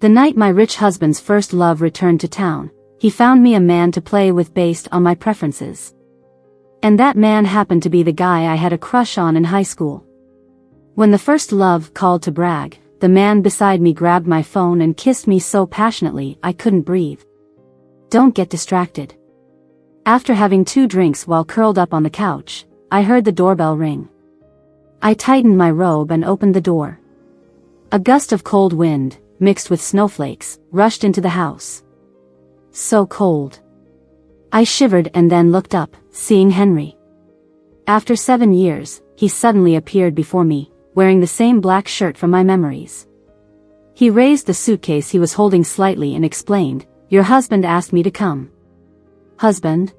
The night my rich husband's first love returned to town, he found me a man to play with based on my preferences. And that man happened to be the guy I had a crush on in high school. When the first love called to brag, the man beside me grabbed my phone and kissed me so passionately I couldn't breathe. Don't get distracted. After having 2 drinks while curled up on the couch, I heard the doorbell ring. I tightened my robe and opened the door. A gust of cold wind, mixed with snowflakes, rushed into the house. So cold. I shivered and then looked up, seeing Henry. After 7 years, he suddenly appeared before me, wearing the same black shirt from my memories. He raised the suitcase he was holding slightly and explained, "Your husband asked me to come." Husband?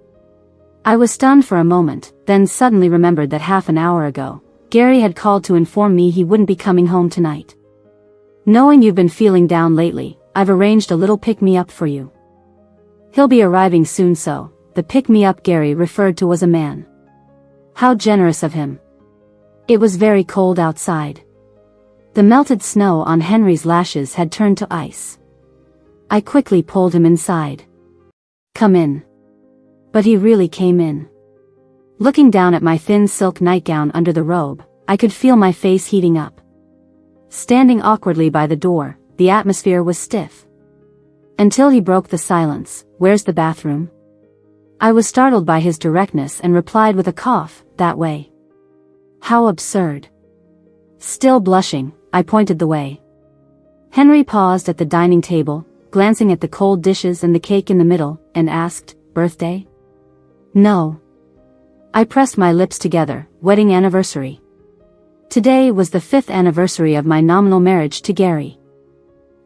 I was stunned for a moment, then suddenly remembered that half an hour ago, Gary had called to inform me he wouldn't be coming home tonight. "Knowing you've been feeling down lately, I've arranged a little pick-me-up for you. He'll be arriving soon." So, the pick-me-up Gary referred to was a man. How generous of him. It was very cold outside. The melted snow on Henry's lashes had turned to ice. I quickly pulled him inside. "Come in." But he really came in. Looking down at my thin silk nightgown under the robe, I could feel my face heating up. Standing awkwardly by the door, the atmosphere was stiff. Until he broke the silence, "Where's the bathroom?" I was startled by his directness and replied with a cough, "That way." How absurd. Still blushing, I pointed the way. Henry paused at the dining table, glancing at the cold dishes and the cake in the middle, and asked, "Birthday?" "No." I pressed my lips together, "Wedding anniversary." Today was the 5th anniversary of my nominal marriage to Gary.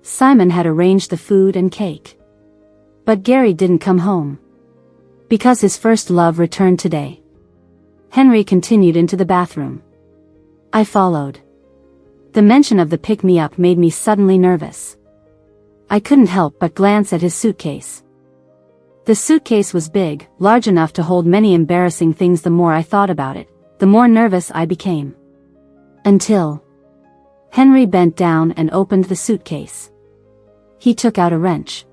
Simon had arranged the food and cake. But Gary didn't come home. Because his first love returned today. Henry continued into the bathroom. I followed. The mention of the pick-me-up made me suddenly nervous. I couldn't help but glance at his suitcase. The suitcase was big, large enough to hold many embarrassing things. The more I thought about it, the more nervous I became. Until Henry bent down and opened the suitcase. He took out a wrench.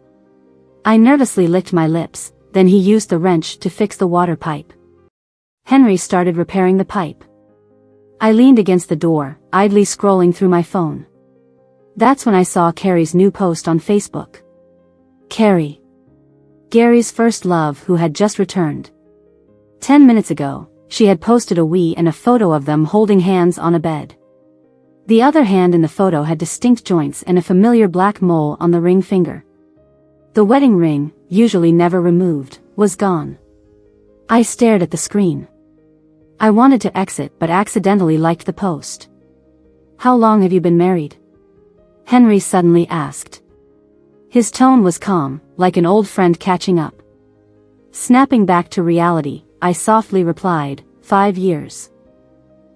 I nervously licked my lips, then he used the wrench to fix the water pipe. Henry started repairing the pipe. I leaned against the door, idly scrolling through my phone. That's when I saw Carrie's new post on Facebook. Carrie. Gary's first love, who had just returned. 10 minutes ago, she had posted a we and a photo of them holding hands on a bed. The other hand in the photo had distinct joints and a familiar black mole on the ring finger. The wedding ring, usually never removed, was gone. I stared at the screen. I wanted to exit but accidentally liked the post. "How long have you been married?" Henry suddenly asked. His tone was calm, like an old friend catching up. Snapping back to reality, I softly replied, 5 years.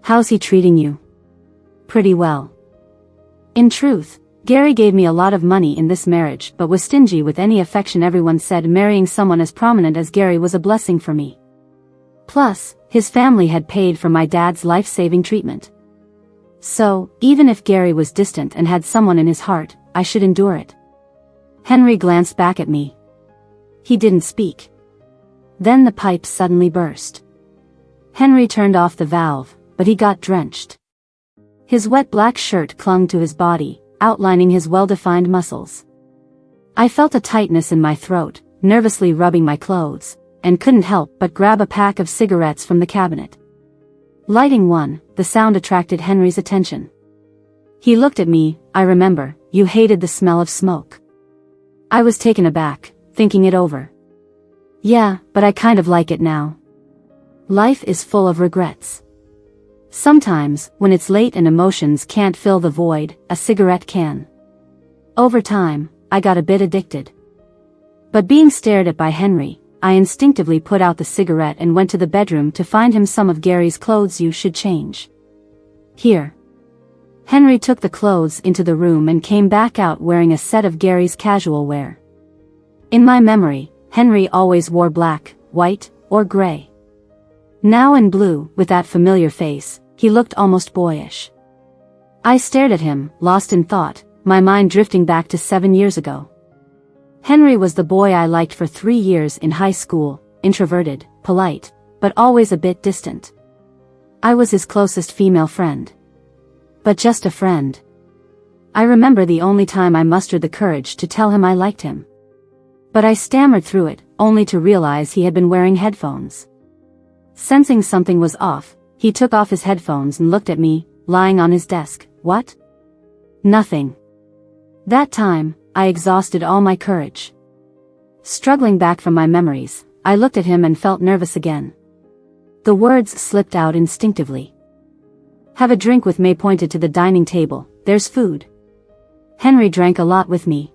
"How's he treating you?" "Pretty well." In truth, Gary gave me a lot of money in this marriage but was stingy with any affection. Everyone said marrying someone as prominent as Gary was a blessing for me. Plus, his family had paid for my dad's life-saving treatment. So, even if Gary was distant and had someone in his heart, I should endure it. Henry glanced back at me. He didn't speak. Then the pipe suddenly burst. Henry turned off the valve, but he got drenched. His wet black shirt clung to his body, outlining his well-defined muscles. I felt a tightness in my throat, nervously rubbing my clothes, and couldn't help but grab a pack of cigarettes from the cabinet. Lighting one, the sound attracted Henry's attention. He looked at me. "I remember, you hated the smell of smoke." I was taken aback, thinking it over. "Yeah, but I kind of like it now. Life is full of regrets. Sometimes, when it's late and emotions can't fill the void, a cigarette can." Over time, I got a bit addicted. But being stared at by Henry, I instinctively put out the cigarette and went to the bedroom to find him some of Gary's clothes. "You should change." "Here." Henry took the clothes into the room and came back out wearing a set of Gary's casual wear. In my memory, Henry always wore black, white, or gray. Now in blue, with that familiar face, he looked almost boyish. I stared at him, lost in thought, my mind drifting back to 7 years ago. Henry was the boy I liked for 3 years in high school, introverted, polite, but always a bit distant. I was his closest female friend. But just a friend. I remember the only time I mustered the courage to tell him I liked him. But I stammered through it, only to realize he had been wearing headphones. Sensing something was off, he took off his headphones and looked at me, lying on his desk. What? Nothing. That time, I exhausted all my courage. Struggling back from my memories, I looked at him and felt nervous again. The words slipped out instinctively. Have a drink with me. Pointed to the dining table. There's food. Henry drank a lot with me.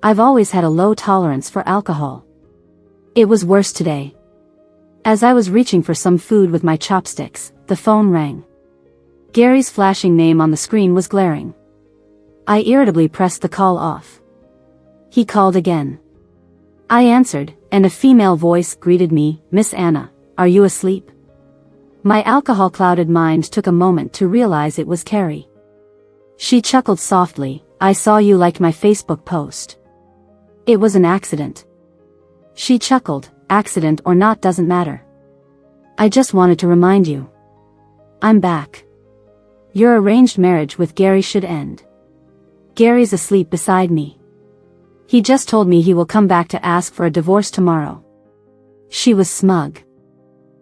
I've always had a low tolerance for alcohol. It was worse today. As I was reaching for some food with my chopsticks, the phone rang. Gary's flashing name on the screen was glaring. I irritably pressed the call off. He called again. I answered, and a female voice greeted me. Miss Anna, are you asleep? My alcohol-clouded mind took a moment to realize it was Carrie. She chuckled softly. I saw you liked my Facebook post. It was an accident. She chuckled. Accident or not doesn't matter. I just wanted to remind you. I'm back. Your arranged marriage with Gary should end. Gary's asleep beside me. He just told me he will come back to ask for a divorce tomorrow. She was smug.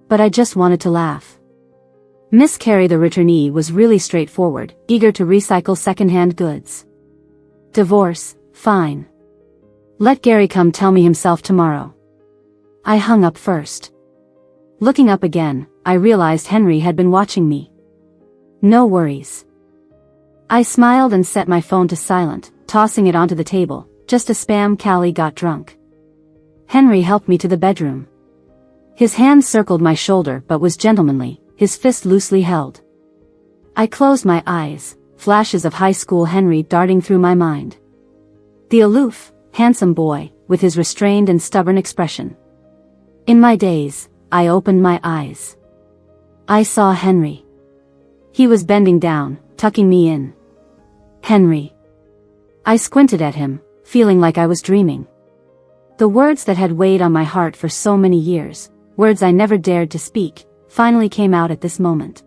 But I just wanted to laugh. Miss Carrie, the returnee, was really straightforward, eager to recycle second-hand goods. Divorce, fine. Let Gary come tell me himself tomorrow. I hung up first. Looking up again, I realized Henry had been watching me. No worries. I smiled and set my phone to silent, tossing it onto the table. Just a spam Callie got drunk. Henry helped me to the bedroom. His hand circled my shoulder but was gentlemanly, his fist loosely held. I closed my eyes, flashes of high school Henry darting through my mind. The aloof, handsome boy, with his restrained and stubborn expression. In my daze, I opened my eyes. I saw Henry. He was bending down, tucking me in. Henry. I squinted at him, feeling like I was dreaming. The words that had weighed on my heart for so many years, words I never dared to speak, finally came out at this moment.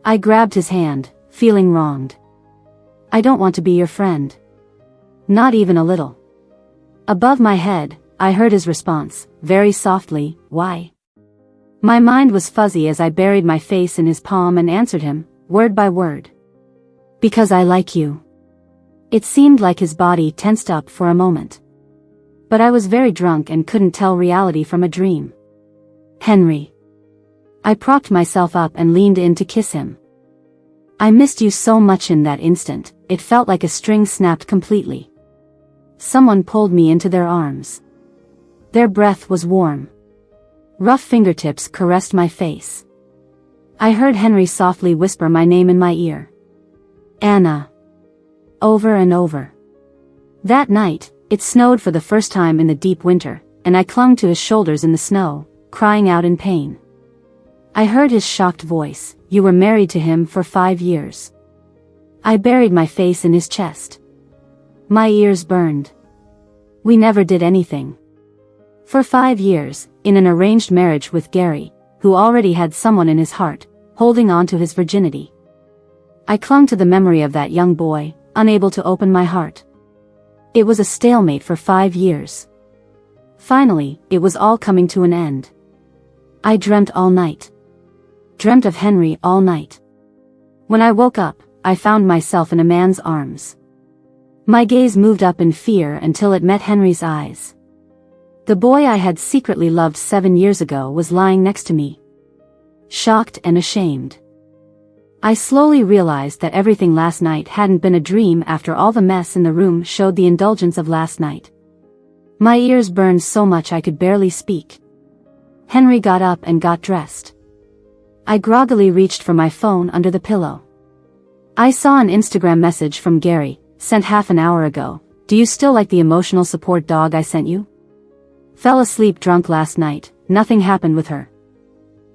I grabbed his hand, feeling wronged. I don't want to be your friend. Not even a little. Above my head, I heard his response, very softly, why? My mind was fuzzy as I buried my face in his palm and answered him, word by word. Because I like you. It seemed like his body tensed up for a moment. But I was very drunk and couldn't tell reality from a dream. Henry. I propped myself up and leaned in to kiss him. I missed you so much. In that instant, it felt like a string snapped completely. Someone pulled me into their arms. Their breath was warm. Rough fingertips caressed my face. I heard Henry softly whisper my name in my ear. Anna. Over and over. That night, it snowed for the first time in the deep winter, and I clung to his shoulders in the snow, crying out in pain. I heard his shocked voice, you were married to him for 5 years. I buried my face in his chest. My ears burned. We never did anything. For 5 years, in an arranged marriage with Gary, who already had someone in his heart, holding on to his virginity. I clung to the memory of that young boy, unable to open my heart. It was a stalemate for 5 years. Finally, it was all coming to an end. I dreamt all night. Dreamt of Henry all night. When I woke up, I found myself in a man's arms. My gaze moved up in fear until it met Henry's eyes. The boy I had secretly loved 7 years ago was lying next to me. Shocked and ashamed. I slowly realized that everything last night hadn't been a dream after all the mess in the room showed the indulgence of last night. My ears burned so much I could barely speak. Henry got up and got dressed. I groggily reached for my phone under the pillow. I saw an Instagram message from Gary, sent half an hour ago. Do you still like the emotional support dog I sent you? Fell asleep drunk last night, nothing happened with her.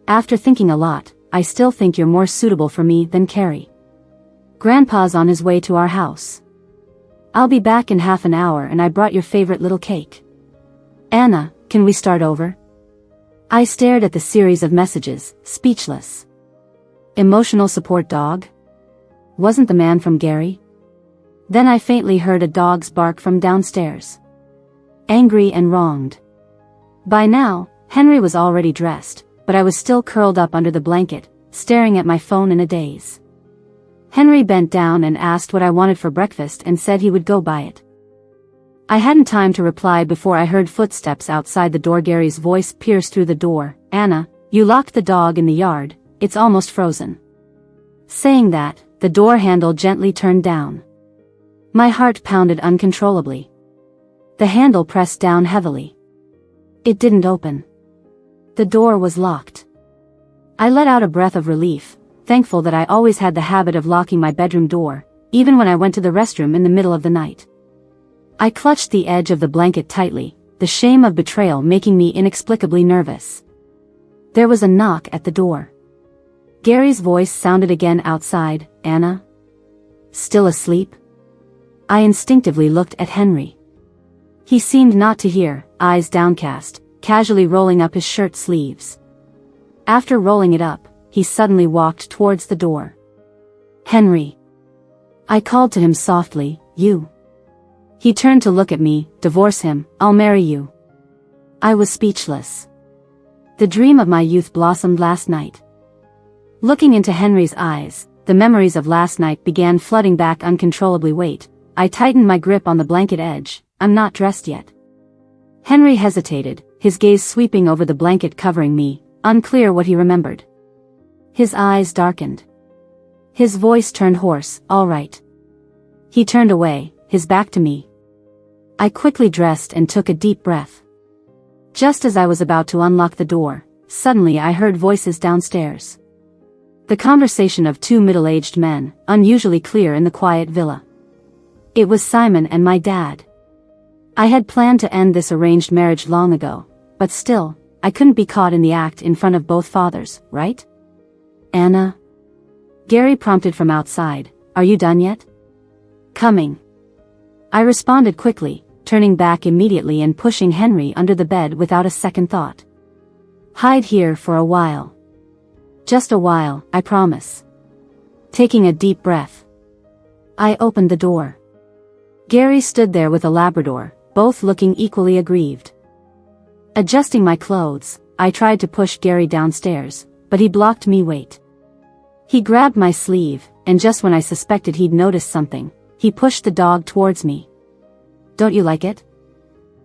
After thinking a lot, I still think you're more suitable for me than Carrie. Grandpa's on his way to our house. I'll be back in half an hour and I brought your favorite little cake. Anna, can we start over? I stared at the series of messages, speechless. Emotional support dog? Wasn't the man from Gary? Then I faintly heard a dog's bark from downstairs. Angry and wronged. By now, Henry was already dressed, but I was still curled up under the blanket, staring at my phone in a daze. Henry bent down and asked what I wanted for breakfast and said he would go buy it. I hadn't time to reply before I heard footsteps outside the door. Gary's voice pierced through the door. Anna, you locked the dog in the yard, it's almost frozen. Saying that, the door handle gently turned down. My heart pounded uncontrollably. The handle pressed down heavily. It didn't open. The door was locked. I let out a breath of relief, thankful that I always had the habit of locking my bedroom door, even when I went to the restroom in the middle of the night. I clutched the edge of the blanket tightly, the shame of betrayal making me inexplicably nervous. There was a knock at the door. Gary's voice sounded again outside. Anna? Still asleep? I instinctively looked at Henry. He seemed not to hear, eyes downcast, casually rolling up his shirt sleeves. After rolling it up, he suddenly walked towards the door. Henry. I called to him softly, you. He turned to look at me. Divorce him, I'll marry you. I was speechless. The dream of my youth blossomed last night. Looking into Henry's eyes, the memories of last night began flooding back uncontrollably. Wait, I tightened my grip on the blanket edge. I'm not dressed yet. Henry hesitated, his gaze sweeping over the blanket covering me, unclear what he remembered. His eyes darkened. His voice turned hoarse. All right. He turned away, his back to me. I quickly dressed and took a deep breath. Just as I was about to unlock the door, suddenly I heard voices downstairs. The conversation of two middle-aged men, unusually clear in the quiet villa. It was Simon and my dad. I had planned to end this arranged marriage long ago, but still, I couldn't be caught in the act in front of both fathers, right? Anna? Gary prompted from outside. Are you done yet? Coming. I responded quickly, turning back immediately and pushing Henry under the bed without a second thought. Hide here for a while. Just a while, I promise. Taking a deep breath, I opened the door. Gary stood there with a Labrador, both looking equally aggrieved. Adjusting my clothes, I tried to push Gary downstairs, but he blocked me. Wait. He grabbed my sleeve, and just when I suspected he'd noticed something, he pushed the dog towards me. Don't you like it?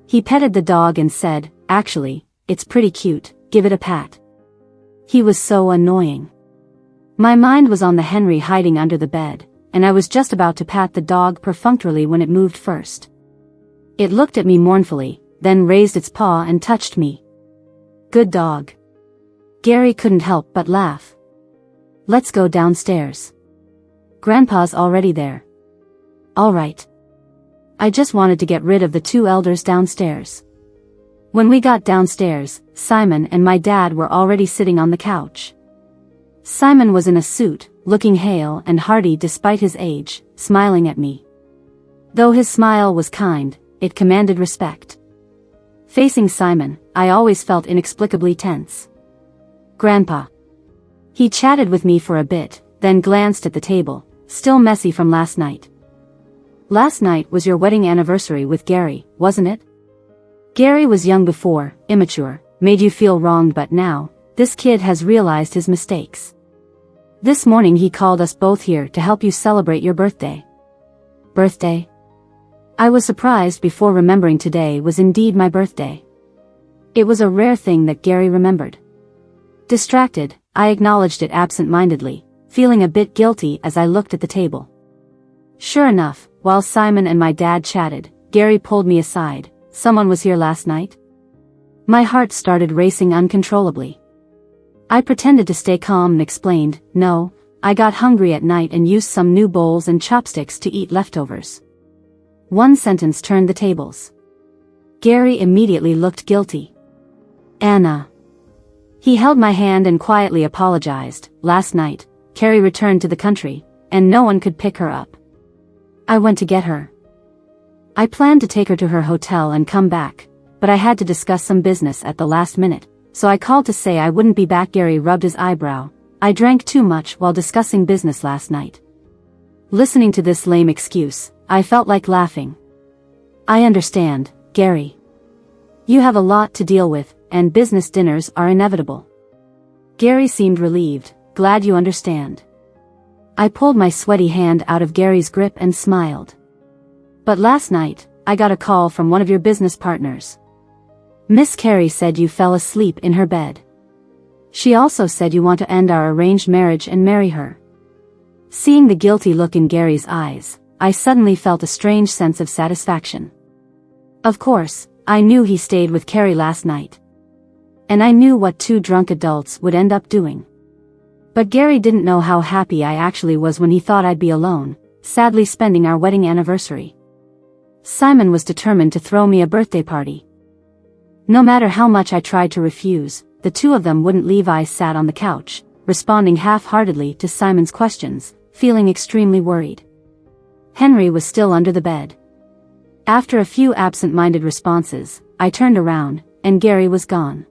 He petted the dog and said, actually, it's pretty cute, give it a pat. He was so annoying. My mind was on the Henry hiding under the bed, and I was just about to pat the dog perfunctorily when it moved first. It looked at me mournfully, then raised its paw and touched me. Good dog. Gary couldn't help but laugh. Let's go downstairs. Grandpa's already there. All right. I just wanted to get rid of the two elders downstairs. When we got downstairs, Simon and my dad were already sitting on the couch. Simon was in a suit, looking hale and hearty despite his age, smiling at me. Though his smile was kind, it commanded respect. Facing Simon, I always felt inexplicably tense. Grandpa. He chatted with me for a bit, then glanced at the table, still messy from last night. Last night was your wedding anniversary with Gary, wasn't it? Gary was young before, immature, made you feel wronged, but now, this kid has realized his mistakes. This morning he called us both here to help you celebrate your birthday. Birthday? I was surprised before remembering today was indeed my birthday. It was a rare thing that Gary remembered. Distracted, I acknowledged it absent-mindedly, feeling a bit guilty as I looked at the table. Sure enough, while Simon and my dad chatted, Gary pulled me aside. Someone was here last night? My heart started racing uncontrollably. I pretended to stay calm and explained, no, I got hungry at night and used some new bowls and chopsticks to eat leftovers. One sentence turned the tables. Gary immediately looked guilty. Anna. He held my hand and quietly apologized. Last night, Carrie returned to the country, and no one could pick her up. I went to get her. I planned to take her to her hotel and come back, but I had to discuss some business at the last minute, so I called to say I wouldn't be back. Gary rubbed his eyebrow. I drank too much while discussing business last night. Listening to this lame excuse, I felt like laughing. I understand, Gary. You have a lot to deal with, and business dinners are inevitable. Gary seemed relieved. Glad you understand. I pulled my sweaty hand out of Gary's grip and smiled. But last night, I got a call from one of your business partners. Miss Carey said you fell asleep in her bed. She also said you want to end our arranged marriage and marry her. Seeing the guilty look in Gary's eyes, I suddenly felt a strange sense of satisfaction. Of course, I knew he stayed with Carey last night. And I knew what two drunk adults would end up doing. But Gary didn't know how happy I actually was when he thought I'd be alone, sadly spending our wedding anniversary. Simon was determined to throw me a birthday party. No matter how much I tried to refuse, the two of them wouldn't leave. I sat on the couch, responding half-heartedly to Simon's questions, feeling extremely worried. Henry was still under the bed. After a few absent-minded responses, I turned around, and Gary was gone.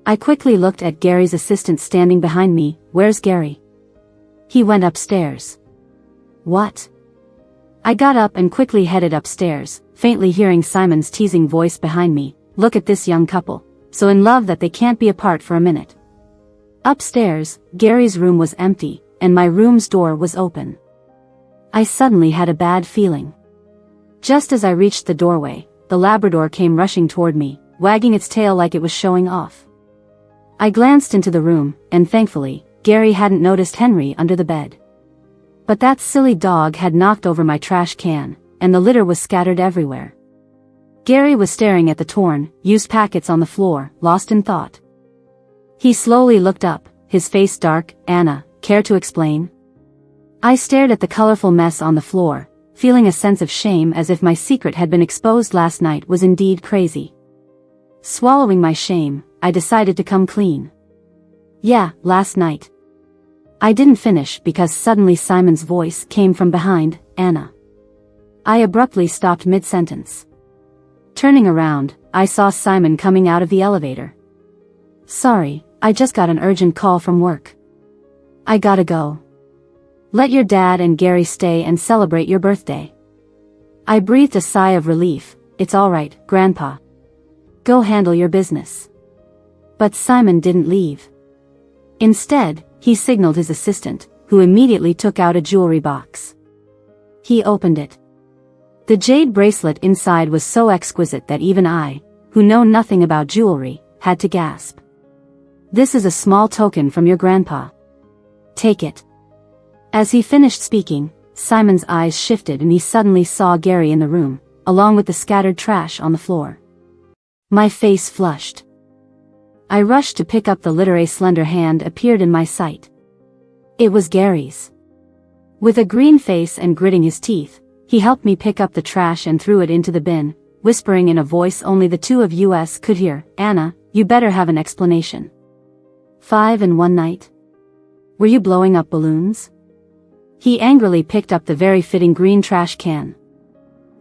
I quickly looked at Gary's assistant standing behind me. Where's Gary? He went upstairs. What? I got up and quickly headed upstairs, faintly hearing Simon's teasing voice behind me. Look at this young couple, so in love that they can't be apart for a minute. Upstairs, Gary's room was empty, and my room's door was open. I suddenly had a bad feeling. Just as I reached the doorway, the Labrador came rushing toward me, wagging its tail like it was showing off. I glanced into the room, and thankfully, Gary hadn't noticed Henry under the bed. But that silly dog had knocked over my trash can, and the litter was scattered everywhere. Gary was staring at the torn, used packets on the floor, lost in thought. He slowly looked up, his face dark. Anna, care to explain? I stared at the colorful mess on the floor, feeling a sense of shame as if my secret had been exposed. Last night was indeed crazy. Swallowing my shame, I decided to come clean. Yeah, last night. I didn't finish because suddenly Simon's voice came from behind. Anna. I abruptly stopped mid-sentence. Turning around, I saw Simon coming out of the elevator. Sorry, I just got an urgent call from work. I gotta go. Let your dad and Gary stay and celebrate your birthday. I breathed a sigh of relief. It's all right, Grandpa. Go handle your business. But Simon didn't leave. Instead, he signaled his assistant, who immediately took out a jewelry box. He opened it. The jade bracelet inside was so exquisite that even I, who know nothing about jewelry, had to gasp. This is a small token from your grandpa. Take it. As he finished speaking, Simon's eyes shifted and he suddenly saw Gary in the room, along with the scattered trash on the floor. My face flushed. I rushed to pick up the litter. A slender hand appeared in my sight. It was Gary's. With a green face and gritting his teeth, he helped me pick up the trash and threw it into the bin, whispering in a voice only the two of us could hear, Anna, you better have an explanation. 5 in one night? Were you blowing up balloons? He angrily picked up the very fitting green trash can.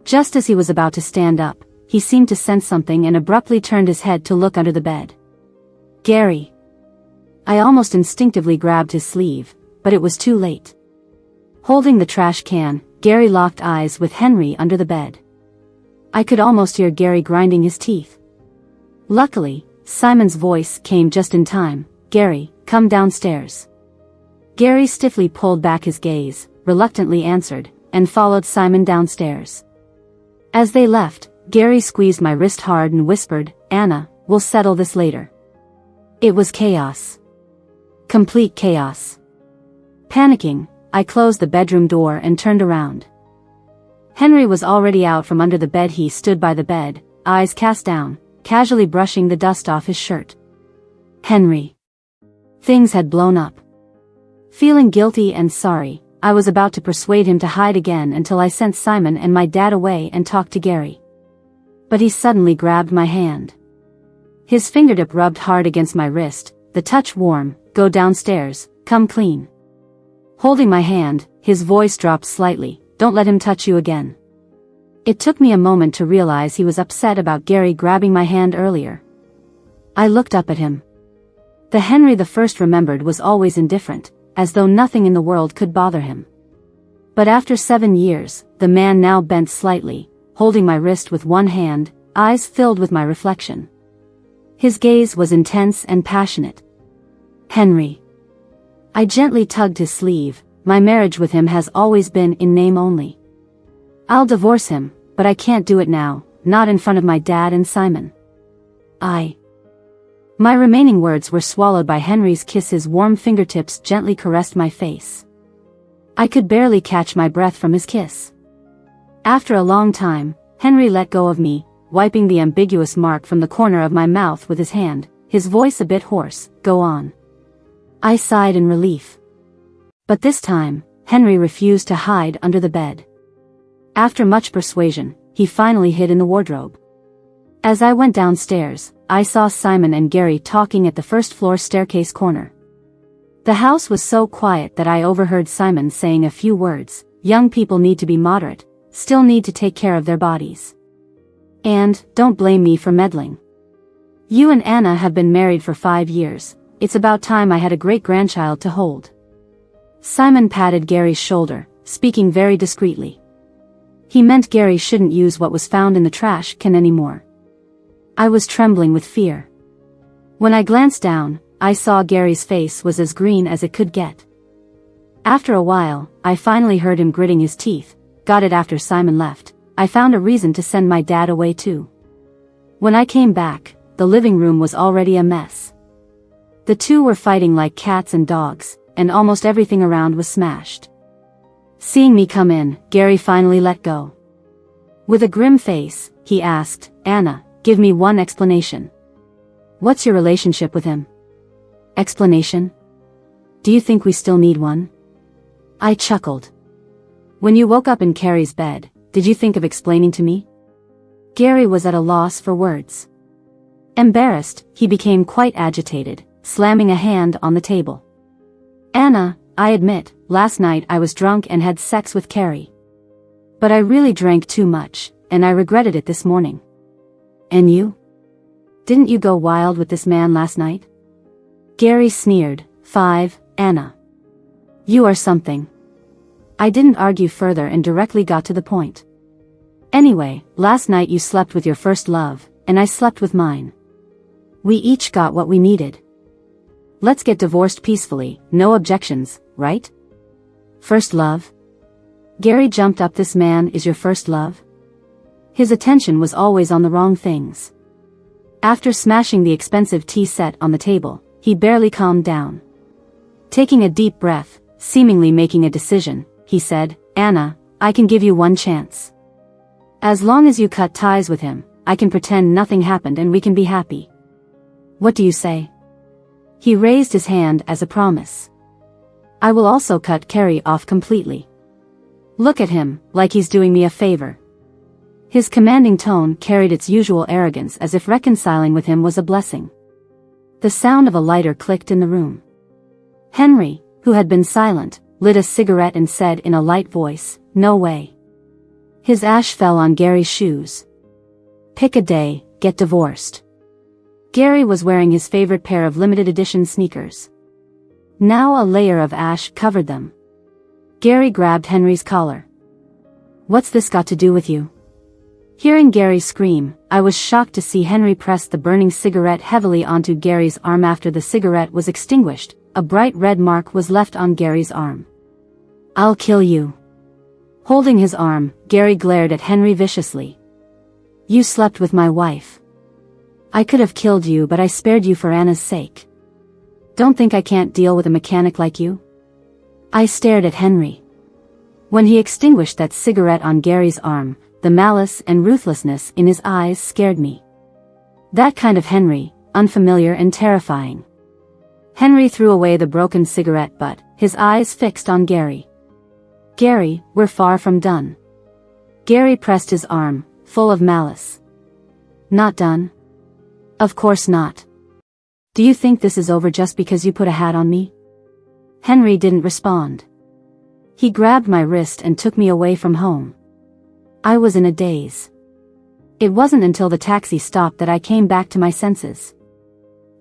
Just as he was about to stand up, he seemed to sense something and abruptly turned his head to look under the bed. Gary. I almost instinctively grabbed his sleeve, but it was too late. Holding the trash can, Gary locked eyes with Henry under the bed. I could almost hear Gary grinding his teeth. Luckily, Simon's voice came just in time. Gary, come downstairs. Gary stiffly pulled back his gaze, reluctantly answered, and followed Simon downstairs. As they left, Gary squeezed my wrist hard and whispered, Anna, we'll settle this later. It was chaos. Complete chaos. Panicking, I closed the bedroom door and turned around. Henry was already out from under the bed. He stood by the bed, eyes cast down, casually brushing the dust off his shirt. Henry. Things had blown up. Feeling guilty and sorry, I was about to persuade him to hide again until I sent Simon and my dad away and talked to Gary. But he suddenly grabbed my hand. His fingertip rubbed hard against my wrist, the touch warm. Go downstairs, come clean. Holding my hand, his voice dropped slightly, don't let him touch you again. It took me a moment to realize he was upset about Gary grabbing my hand earlier. I looked up at him. The Henry I remembered was always indifferent, as though nothing in the world could bother him. But after 7 years, the man now bent slightly, holding my wrist with one hand, eyes filled with my reflection. His gaze was intense and passionate. Henry. I gently tugged his sleeve. My marriage with him has always been in name only. I'll divorce him, but I can't do it now, not in front of my dad and Simon. My remaining words were swallowed by Henry's kiss. His warm fingertips gently caressed my face. I could barely catch my breath from his kiss. After a long time, Henry let go of me, wiping the ambiguous mark from the corner of my mouth with his hand, his voice a bit hoarse. Go on. I sighed in relief. But this time, Henry refused to hide under the bed. After much persuasion, he finally hid in the wardrobe. As I went downstairs, I saw Simon and Gary talking at the first-floor staircase corner. The house was so quiet that I overheard Simon saying a few words. Young people need to be moderate, still need to take care of their bodies. And, don't blame me for meddling. You and Anna have been married for 5 years, it's about time I had a great-grandchild to hold. Simon patted Gary's shoulder, speaking very discreetly. He meant Gary shouldn't use what was found in the trash can anymore. I was trembling with fear. When I glanced down, I saw Gary's face was as green as it could get. After a while, I finally heard him gritting his teeth. Got it after Simon left. I found a reason to send my dad away too. When I came back, the living room was already a mess. The two were fighting like cats and dogs, and almost everything around was smashed. Seeing me come in, Gary finally let go. With a grim face, he asked, Anna, give me one explanation. What's your relationship with him? Explanation? Do you think we still need one? I chuckled. When you woke up in Carrie's bed, did you think of explaining to me? Gary was at a loss for words. Embarrassed, he became quite agitated, slamming a hand on the table. Anna, I admit, last night I was drunk and had sex with Carrie. But I really drank too much, and I regretted it this morning. And you? Didn't you go wild with this man last night? Gary sneered. 5, Anna. You are something. I didn't argue further and directly got to the point. Anyway, last night you slept with your first love, and I slept with mine. We each got what we needed. Let's get divorced peacefully, no objections, right? First love? Gary jumped up. This man is your first love? His attention was always on the wrong things. After smashing the expensive tea set on the table, he barely calmed down. Taking a deep breath, seemingly making a decision, he said, Anna, I can give you one chance. As long as you cut ties with him, I can pretend nothing happened and we can be happy. What do you say? He raised his hand as a promise. I will also cut Carrie off completely. Look at him, like he's doing me a favor. His commanding tone carried its usual arrogance, as if reconciling with him was a blessing. The sound of a lighter clicked in the room. Henry, who had been silent, lit a cigarette and said in a light voice, No way. His ash fell on Gary's shoes. Pick a day, get divorced. Gary was wearing his favorite pair of limited edition sneakers. Now a layer of ash covered them. Gary grabbed Henry's collar. What's this got to do with you? Hearing Gary scream, I was shocked to see Henry press the burning cigarette heavily onto Gary's arm. After the cigarette was extinguished, a bright red mark was left on Gary's arm. I'll kill you. Holding his arm, Gary glared at Henry viciously. You slept with my wife. I could have killed you, but I spared you for Anna's sake. Don't think I can't deal with a mechanic like you? I stared at Henry. When he extinguished that cigarette on Gary's arm, the malice and ruthlessness in his eyes scared me. That kind of Henry, unfamiliar and terrifying. Henry threw away the broken cigarette butt, his eyes fixed on Gary. Gary, we're far from done. Gary pressed his arm, full of malice. Not done? Of course not. Do you think this is over just because you put a hat on me? Henry didn't respond. He grabbed my wrist and took me away from home. I was in a daze. It wasn't until the taxi stopped that I came back to my senses.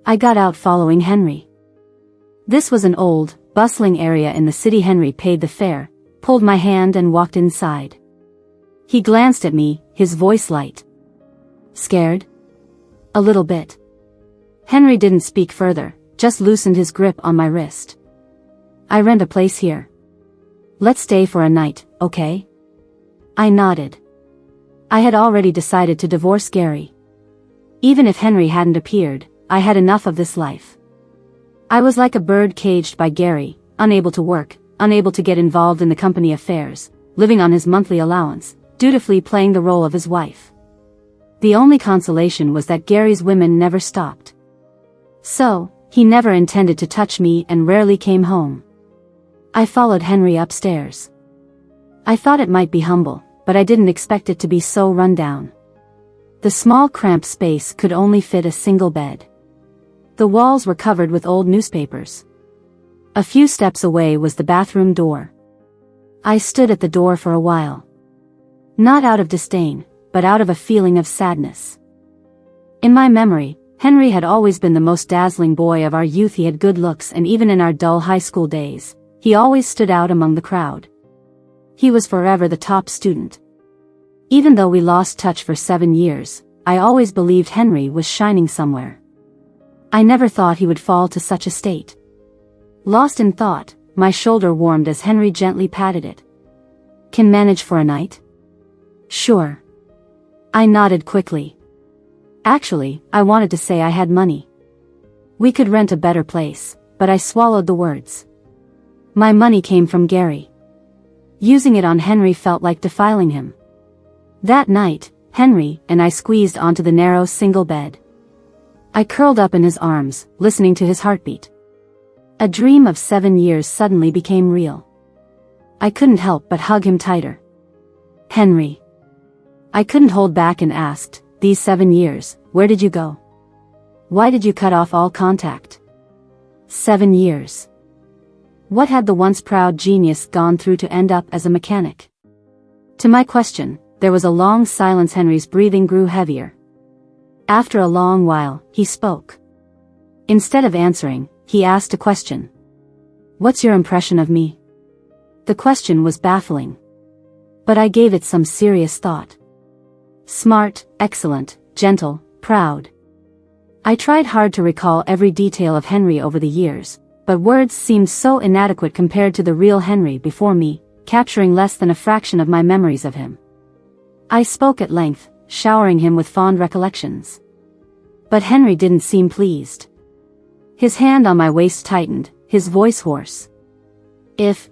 I got out following Henry. This was an old, bustling area in the city. Henry paid the fare, pulled my hand and walked inside. He glanced at me, his voice light. Scared? A little bit. Henry didn't speak further, just loosened his grip on my wrist. I rent a place here. Let's stay for a night, okay? I nodded. I had already decided to divorce Gary. Even if Henry hadn't appeared, I had enough of this life. I was like a bird caged by Gary, unable to work, unable to get involved in the company affairs, living on his monthly allowance, dutifully playing the role of his wife. The only consolation was that Gary's women never stopped. So, he never intended to touch me and rarely came home. I followed Henry upstairs. I thought it might be humble, but I didn't expect it to be so run down. The small cramped space could only fit a single bed. The walls were covered with old newspapers. A few steps away was the bathroom door. I stood at the door for a while. Not out of disdain, but out of a feeling of sadness. In my memory, Henry had always been the most dazzling boy of our youth. He had good looks, and even in our dull high school days, he always stood out among the crowd. He was forever the top student. Even though we lost touch for 7 years, I always believed Henry was shining somewhere. I never thought he would fall to such a state. Lost in thought, my shoulder warmed as Henry gently patted it. Can manage for a night? Sure. I nodded quickly. Actually, I wanted to say I had money. We could rent a better place, but I swallowed the words. My money came from Gary. Using it on Henry felt like defiling him. That night, Henry and I squeezed onto the narrow single bed. I curled up in his arms, listening to his heartbeat. A dream of 7 years suddenly became real. I couldn't help but hug him tighter. Henry. I couldn't hold back and asked, these 7 years, where did you go? Why did you cut off all contact? 7 years. What had the once proud genius gone through to end up as a mechanic? To my question, there was a long silence. Henry's breathing grew heavier. After a long while, he spoke. Instead of answering, he asked a question. What's your impression of me? The question was baffling. But I gave it some serious thought. Smart, excellent, gentle, proud. I tried hard to recall every detail of Henry over the years, but words seemed so inadequate compared to the real Henry before me, capturing less than a fraction of my memories of him. I spoke at length, showering him with fond recollections. But Henry didn't seem pleased. His hand on my waist tightened, his voice hoarse.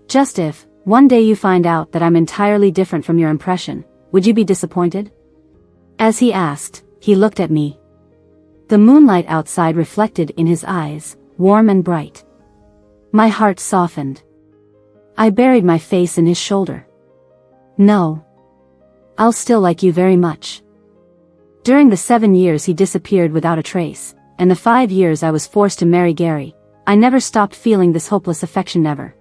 Just if, one day you find out that I'm entirely different from your impression, would you be disappointed? As he asked, he looked at me. The moonlight outside reflected in his eyes, warm and bright. My heart softened. I buried my face in his shoulder. No. I'll still like you very much. During the 7 years he disappeared without a trace, and the 5 years I was forced to marry Gary, I never stopped feeling this hopeless affection. Never.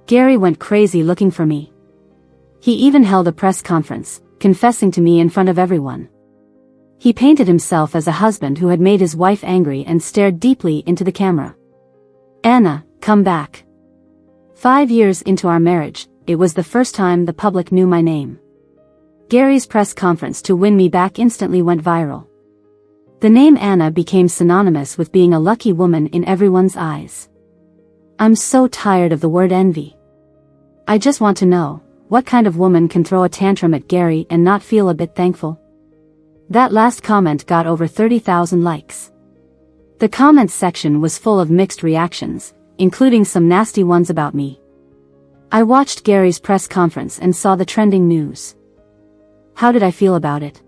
Gary went crazy looking for me. He even held a press conference, confessing to me in front of everyone. He painted himself as a husband who had made his wife angry and stared deeply into the camera. Anna, come back. 5 years into our marriage, it was the first time the public knew my name. Gary's press conference to win me back instantly went viral. The name Anna became synonymous with being a lucky woman in everyone's eyes. I'm so tired of the word envy. I just want to know, what kind of woman can throw a tantrum at Gary and not feel a bit thankful? That last comment got over 30,000 likes. The comments section was full of mixed reactions, including some nasty ones about me. I watched Gary's press conference and saw the trending news. How did I feel about it?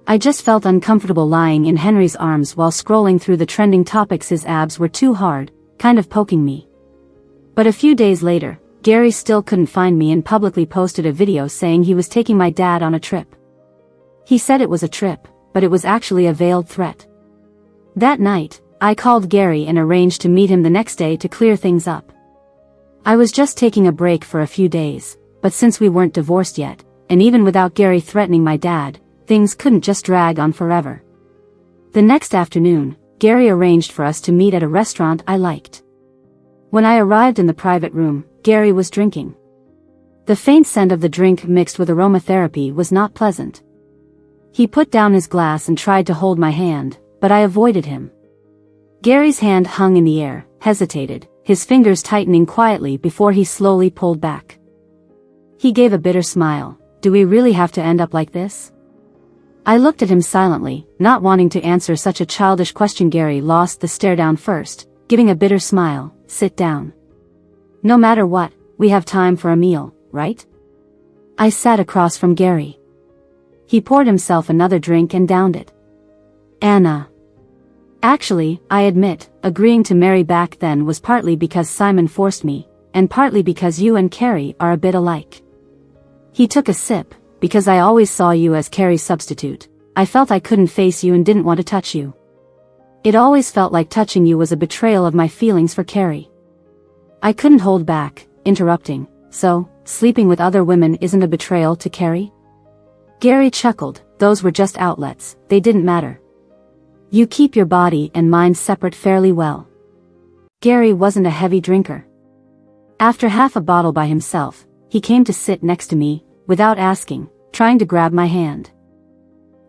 I just felt uncomfortable lying in Henry's arms while scrolling through the trending topics. His abs were too hard, kind of poking me. But a few days later, Gary still couldn't find me and publicly posted a video saying he was taking my dad on a trip. He said it was a trip, but it was actually a veiled threat. That night, I called Gary and arranged to meet him the next day to clear things up. I was just taking a break for a few days, but since we weren't divorced yet, and even without Gary threatening my dad, things couldn't just drag on forever. The next afternoon, Gary arranged for us to meet at a restaurant I liked. When I arrived in the private room, Gary was drinking. The faint scent of the drink mixed with aromatherapy was not pleasant. He put down his glass and tried to hold my hand, but I avoided him. Gary's hand hung in the air, hesitated, his fingers tightening quietly before he slowly pulled back. He gave a bitter smile. Do we really have to end up like this? I looked at him silently, not wanting to answer such a childish question. Gary lost the stare down first, giving a bitter smile. Sit down. No matter what, we have time for a meal, right? I sat across from Gary. He poured himself another drink and downed it. Anna. Actually, I admit, agreeing to marry back then was partly because Simon forced me, and partly because you and Carrie are a bit alike. He took a sip. Because I always saw you as Carrie's substitute, I felt I couldn't face you and didn't want to touch you. It always felt like touching you was a betrayal of my feelings for Carrie. I couldn't hold back, interrupting. So, sleeping with other women isn't a betrayal to Carrie? Gary chuckled. Those were just outlets, they didn't matter. You keep your body and mind separate fairly well. Gary wasn't a heavy drinker. After half a bottle by himself, he came to sit next to me, without asking, trying to grab my hand.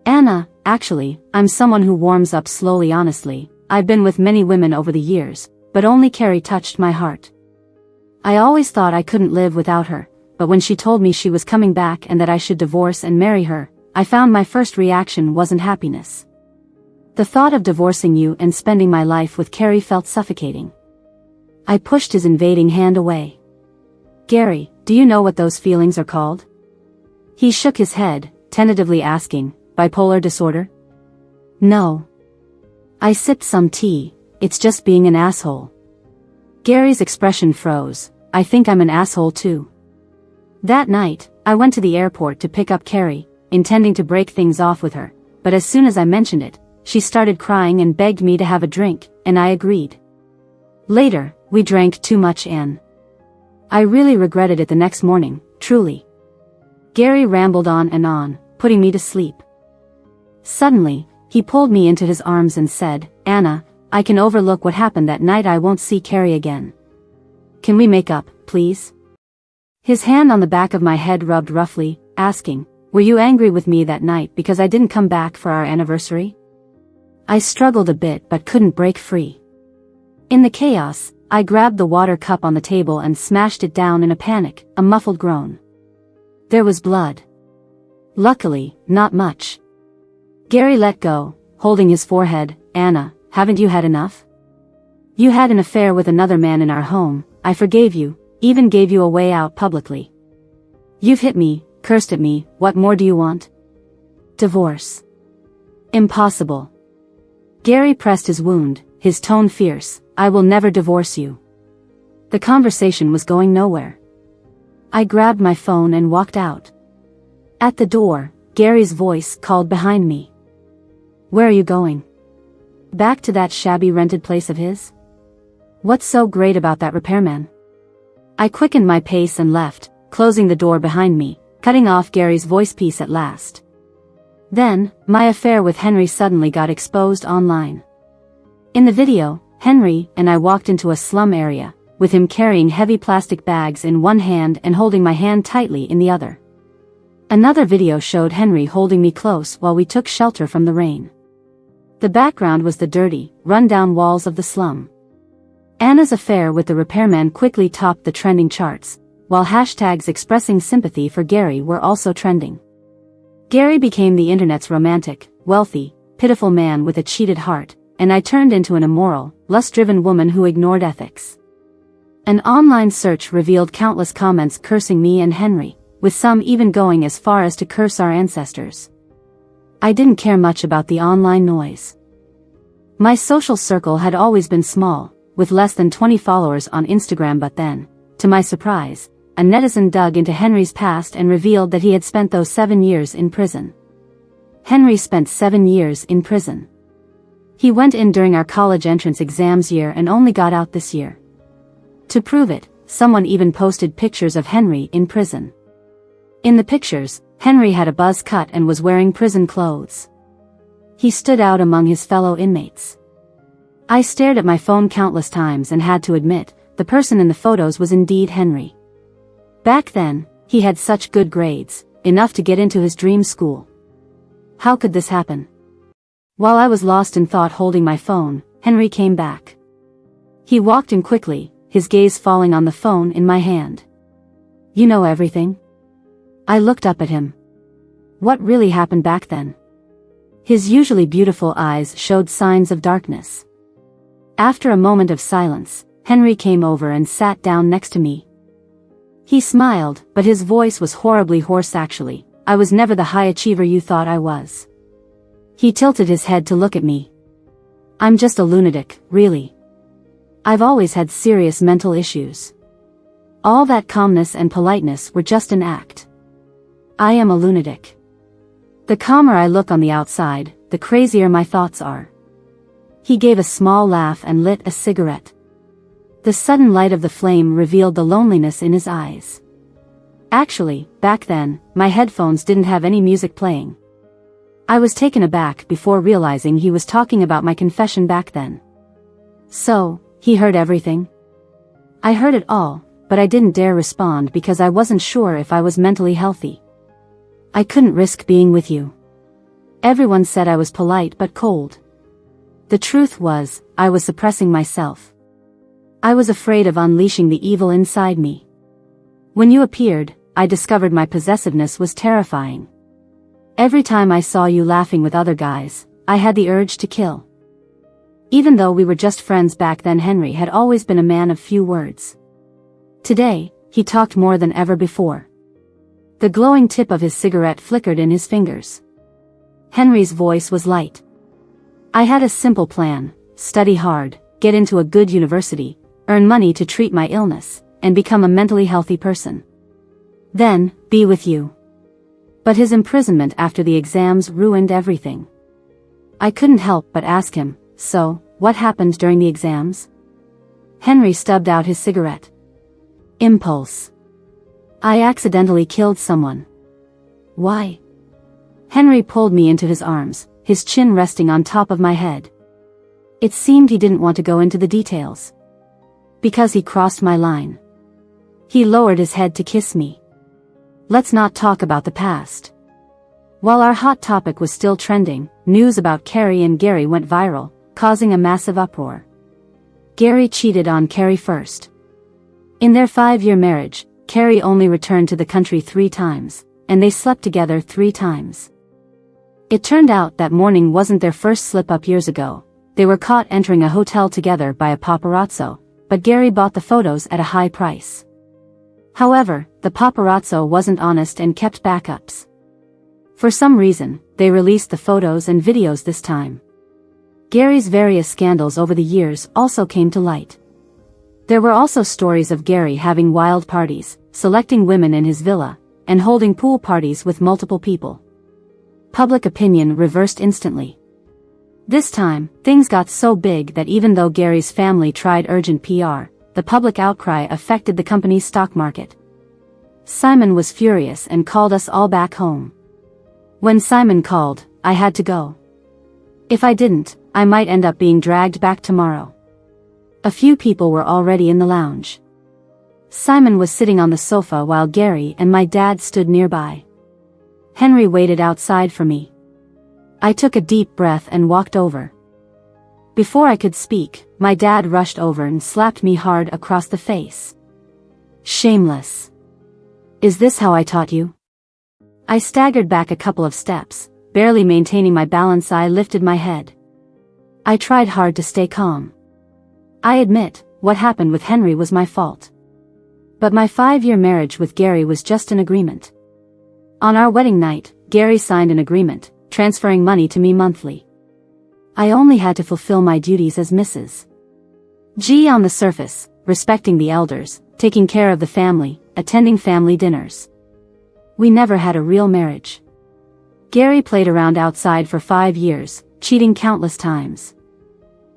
Anna, actually, I'm someone who warms up slowly. Honestly, I've been with many women over the years, but only Carrie touched my heart. I always thought I couldn't live without her, but when she told me she was coming back and that I should divorce and marry her, I found my first reaction wasn't happiness. The thought of divorcing you and spending my life with Carrie felt suffocating. I pushed his invading hand away. Gary, do you know what those feelings are called? He shook his head, tentatively asking, bipolar disorder? No. I sipped some tea. It's just being an asshole. Gary's expression froze. I think I'm an asshole too. That night, I went to the airport to pick up Carrie, intending to break things off with her, but as soon as I mentioned it, she started crying and begged me to have a drink, and I agreed. Later, we drank too much and I really regretted it the next morning, truly. Gary rambled on and on, putting me to sleep. Suddenly, he pulled me into his arms and said, Anna, I can overlook what happened that night. I won't see Carrie again. Can we make up, please? His hand on the back of my head rubbed roughly, asking, were you angry with me that night because I didn't come back for our anniversary? I struggled a bit but couldn't break free. In the chaos, I grabbed the water cup on the table and smashed it down in a panic, a muffled groan. There was blood. Luckily, not much. Gary let go, holding his forehead. Anna, haven't you had enough? You had an affair with another man in our home. I forgave you, even gave you a way out publicly. You've hit me, cursed at me. What more do you want? Divorce. Impossible. Gary pressed his wound, his tone fierce. I will never divorce you. The conversation was going nowhere. I grabbed my phone and walked out. At the door, Gary's voice called behind me. Where are you going? Back to that shabby rented place of his? What's so great about that repairman? I quickened my pace and left, closing the door behind me, cutting off Gary's voice piece at last. Then, my affair with Henry suddenly got exposed online. In the video, Henry and I walked into a slum area, with him carrying heavy plastic bags in one hand and holding my hand tightly in the other. Another video showed Henry holding me close while we took shelter from the rain. The background was the dirty, run-down walls of the slum. Anna's affair with the repairman quickly topped the trending charts, while hashtags expressing sympathy for Gary were also trending. Gary became the internet's romantic, wealthy, pitiful man with a cheated heart, and I turned into an immoral, lust-driven woman who ignored ethics. An online search revealed countless comments cursing me and Henry, with some even going as far as to curse our ancestors. I didn't care much about the online noise. My social circle had always been small, with less than 20 followers on Instagram, but then, to my surprise, a netizen dug into Henry's past and revealed that he had spent those 7 years in prison. Henry spent 7 years in prison. He went in during our college entrance exams year and only got out this year. To prove it, someone even posted pictures of Henry in prison. In the pictures, Henry had a buzz cut and was wearing prison clothes. He stood out among his fellow inmates. I stared at my phone countless times and had to admit, the person in the photos was indeed Henry. Back then, he had such good grades, enough to get into his dream school. How could this happen? While I was lost in thought holding my phone, Henry came back. He walked in quickly, his gaze falling on the phone in my hand. "You know everything?" I looked up at him. What really happened back then? His usually beautiful eyes showed signs of darkness. After a moment of silence, Henry came over and sat down next to me. He smiled, but his voice was horribly hoarse actually. "I was never the high achiever you thought I was." He tilted his head to look at me. "I'm just a lunatic, really. I've always had serious mental issues. All that calmness and politeness were just an act. I am a lunatic. The calmer I look on the outside, the crazier my thoughts are." He gave a small laugh and lit a cigarette. The sudden light of the flame revealed the loneliness in his eyes. Actually, back then, my headphones didn't have any music playing. I was taken aback before realizing he was talking about my confession back then. So, he heard everything? I heard it all, but I didn't dare respond because I wasn't sure if I was mentally healthy. "I couldn't risk being with you. Everyone said I was polite but cold. The truth was, I was suppressing myself. I was afraid of unleashing the evil inside me. When you appeared, I discovered my possessiveness was terrifying. Every time I saw you laughing with other guys, I had the urge to kill." Even though we were just friends back then, Henry had always been a man of few words. Today, he talked more than ever before. The glowing tip of his cigarette flickered in his fingers. Henry's voice was light. "I had a simple plan: study hard, get into a good university, earn money to treat my illness, and become a mentally healthy person. Then, be with you." But his imprisonment after the exams ruined everything. I couldn't help but ask him, "So, what happened during the exams?" Henry stubbed out his cigarette. "Impulse. I accidentally killed someone." "Why?" Henry pulled me into his arms, his chin resting on top of my head. It seemed he didn't want to go into the details. "Because he crossed my line." He lowered his head to kiss me. "Let's not talk about the past." While our hot topic was still trending, news about Carrie and Gary went viral, causing a massive uproar. Gary cheated on Carrie first. In their 5-year marriage, Carrie only returned to the country 3 times, and they slept together 3 times. It turned out that morning wasn't their first slip-up years ago. They were caught entering a hotel together by a paparazzo, but Gary bought the photos at a high price. However, the paparazzo wasn't honest and kept backups. For some reason, they released the photos and videos this time. Gary's various scandals over the years also came to light. There were also stories of Gary having wild parties, selecting women in his villa, and holding pool parties with multiple people. Public opinion reversed instantly. This time, things got so big that even though Gary's family tried urgent PR, the public outcry affected the company's stock market. Simon was furious and called us all back home. When Simon called, I had to go. If I didn't, I might end up being dragged back tomorrow. A few people were already in the lounge. Simon was sitting on the sofa while Gary and my dad stood nearby. Henry waited outside for me. I took a deep breath and walked over. Before I could speak, my dad rushed over and slapped me hard across the face. "Shameless. Is this how I taught you?" I staggered back a couple of steps, barely maintaining my balance. I lifted my head. I tried hard to stay calm. I admit, what happened with Henry was my fault. But my 5-year marriage with Gary was just an agreement. On our wedding night, Gary signed an agreement, transferring money to me monthly. I only had to fulfill my duties as Mrs. G on the surface, respecting the elders, taking care of the family, attending family dinners. We never had a real marriage. Gary played around outside for 5 years, cheating countless times.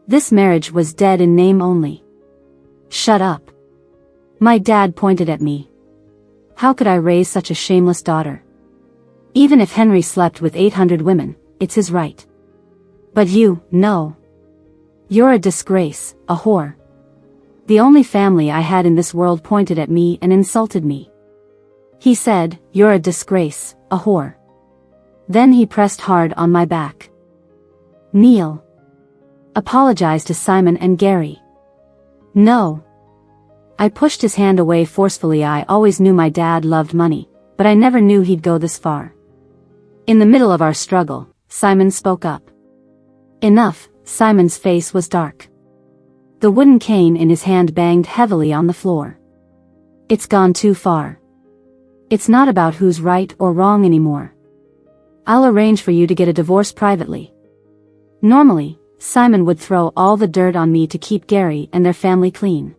This marriage was dead in name only. "Shut up." My dad pointed at me. How could I raise such a shameless daughter? Even if Henry slept with 800 women, it's his right. But you, no. You're a disgrace, a whore. The only family I had in this world pointed at me and insulted me. He said, "You're a disgrace, a whore." Then he pressed hard on my back. "Kneel. Apologize to Simon and Gary." "No." I pushed his hand away forcefully. I always knew my dad loved money, but I never knew he'd go this far. In the middle of our struggle, Simon spoke up. Enough. Simon's face was dark. The wooden cane in his hand banged heavily on the floor. "It's gone too far. It's not about who's right or wrong anymore. I'll arrange for you to get a divorce privately." Normally, Simon would throw all the dirt on me to keep Gary and their family clean.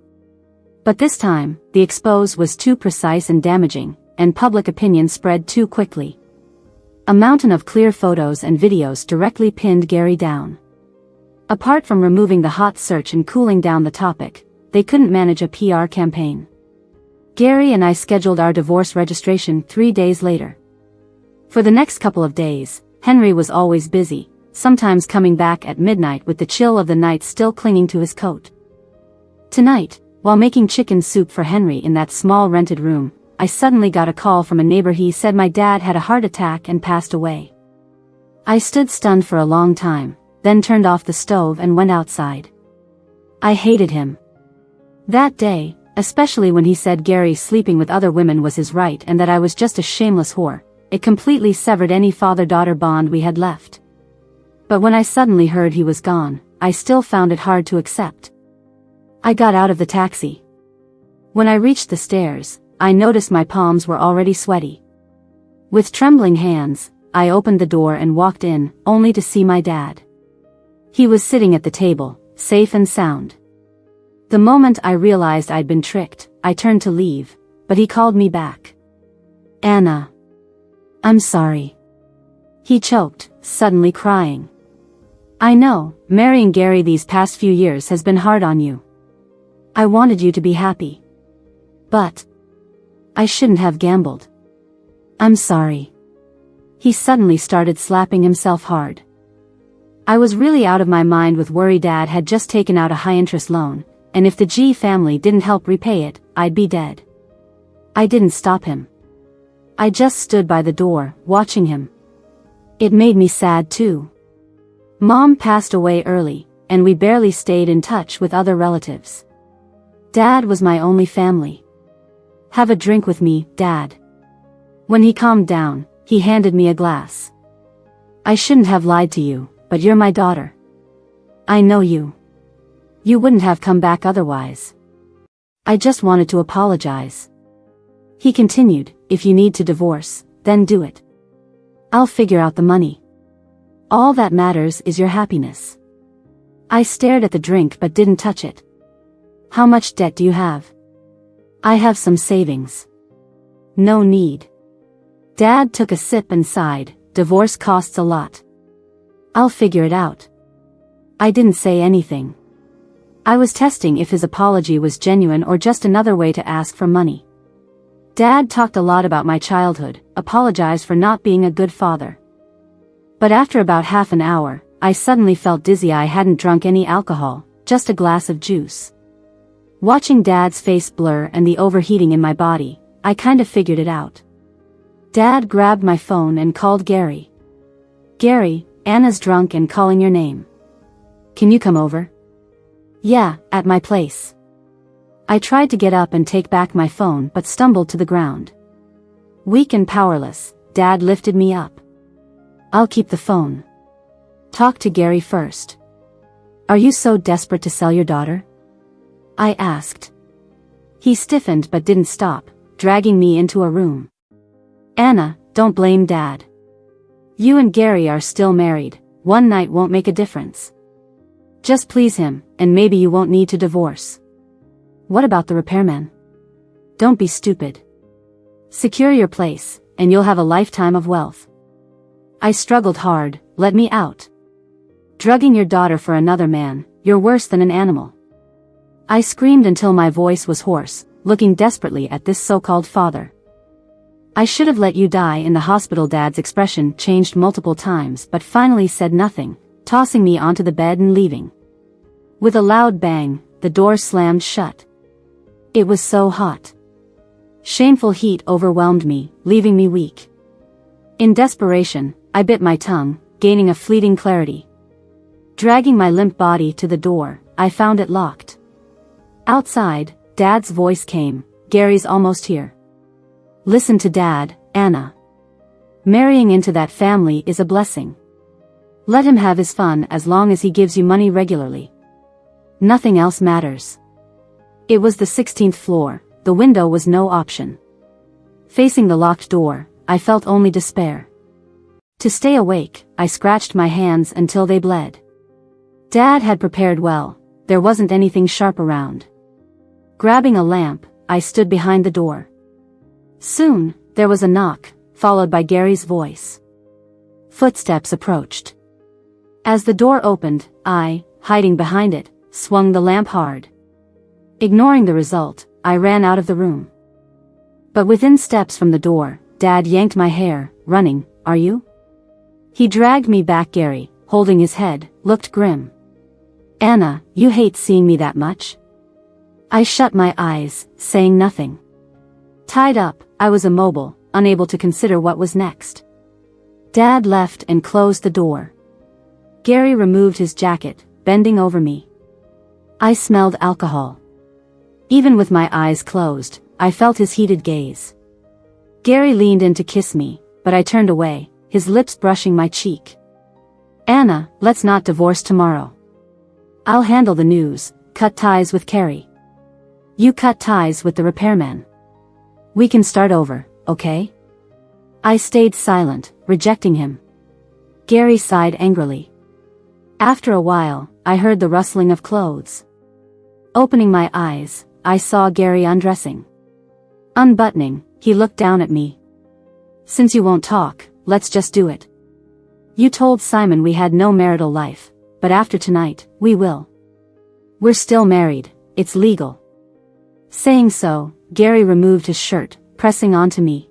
But this time, the expose was too precise and damaging, and public opinion spread too quickly. A mountain of clear photos and videos directly pinned Gary down. Apart from removing the hot search and cooling down the topic, they couldn't manage a PR campaign. Gary and I scheduled our divorce registration 3 days later. For the next couple of days, Henry was always busy, sometimes coming back at midnight with the chill of the night still clinging to his coat. Tonight, while making chicken soup for Henry in that small rented room, I suddenly got a call from a neighbor. He said my dad had a heart attack and passed away. I stood stunned for a long time, then turned off the stove and went outside. I hated him. That day, especially when he said Gary sleeping with other women was his right and that I was just a shameless whore, it completely severed any father-daughter bond we had left. But when I suddenly heard he was gone, I still found it hard to accept. I got out of the taxi. When I reached the stairs, I noticed my palms were already sweaty. With trembling hands, I opened the door and walked in, only to see my dad. He was sitting at the table, safe and sound. The moment I realized I'd been tricked, I turned to leave, but he called me back. "Anna. I'm sorry." He choked, suddenly crying. "I know, marrying Gary these past few years has been hard on you. I wanted you to be happy. But I shouldn't have gambled. I'm sorry." He suddenly started slapping himself hard. I was really out of my mind with worry. Dad had just taken out a high-interest loan, and if the G family didn't help repay it, I'd be dead. I didn't stop him. I just stood by the door, watching him. It made me sad too. Mom passed away early, and we barely stayed in touch with other relatives. Dad was my only family. "Have a drink with me, Dad." When he calmed down, he handed me a glass. "I shouldn't have lied to you, but you're my daughter. I know you. You wouldn't have come back otherwise. I just wanted to apologize." He continued, "If you need to divorce, then do it. I'll figure out the money. All that matters is your happiness." I stared at the drink but didn't touch it. "How much debt do you have?" "I have some savings." "No need." Dad took a sip and sighed, "Divorce costs a lot. I'll figure it out." I didn't say anything. I was testing if his apology was genuine or just another way to ask for money. Dad talked a lot about my childhood, apologized for not being a good father. But after about half an hour, I suddenly felt dizzy. I hadn't drunk any alcohol, just a glass of juice. Watching Dad's face blur and the overheating in my body, I kind of figured it out. Dad grabbed my phone and called Gary. "Gary, Anna's drunk and calling your name. Can you come over?" "Yeah, at my place." I tried to get up and take back my phone but stumbled to the ground. Weak and powerless, Dad lifted me up. "I'll keep the phone. Talk to Gary first." "Are you so desperate to sell your daughter?" I asked. He stiffened but didn't stop, dragging me into a room. "Anna, don't blame Dad. You and Gary are still married, one night won't make a difference. Just please him, and maybe you won't need to divorce. What about the repairman? Don't be stupid. Secure your place, and you'll have a lifetime of wealth." I struggled hard. "Let me out. Drugging your daughter for another man, you're worse than an animal." I screamed until my voice was hoarse, looking desperately at this so-called father. I should have let you die in the hospital. Dad's expression changed multiple times but finally said nothing, tossing me onto the bed and leaving. With a loud bang, the door slammed shut. It was so hot. Shameful heat overwhelmed me, leaving me weak. In desperation, I bit my tongue, gaining a fleeting clarity. Dragging my limp body to the door, I found it locked. Outside, Dad's voice came, "Gary's almost here. Listen to Dad, Anna. Marrying into that family is a blessing. Let him have his fun as long as he gives you money regularly. Nothing else matters." It was the 16th floor, the window was no option. Facing the locked door, I felt only despair. To stay awake, I scratched my hands until they bled. Dad had prepared well, there wasn't anything sharp around. Grabbing a lamp, I stood behind the door. Soon, there was a knock, followed by Gary's voice. Footsteps approached. As the door opened, I, hiding behind it, swung the lamp hard. Ignoring the result, I ran out of the room. But within steps from the door, Dad yanked my hair, running, "Are you?" He dragged me back. Gary, holding his head, looked grim. "Anna, you hate seeing me that much?" I shut my eyes, saying nothing. Tied up, I was immobile, unable to consider what was next. Dad left and closed the door. Gary removed his jacket, bending over me. I smelled alcohol. Even with my eyes closed, I felt his heated gaze. Gary leaned in to kiss me, but I turned away, his lips brushing my cheek. "Anna, let's not divorce tomorrow. I'll handle the news, cut ties with Carrie. You cut ties with the repairman. We can start over, okay?" I stayed silent, rejecting him. Gary sighed angrily. After a while, I heard the rustling of clothes. Opening my eyes, I saw Gary undressing. Unbuttoning, he looked down at me. "Since you won't talk, let's just do it. You told Simon we had no marital life, but after tonight, we will. We're still married, it's legal." Saying so, Gary removed his shirt, pressing onto me.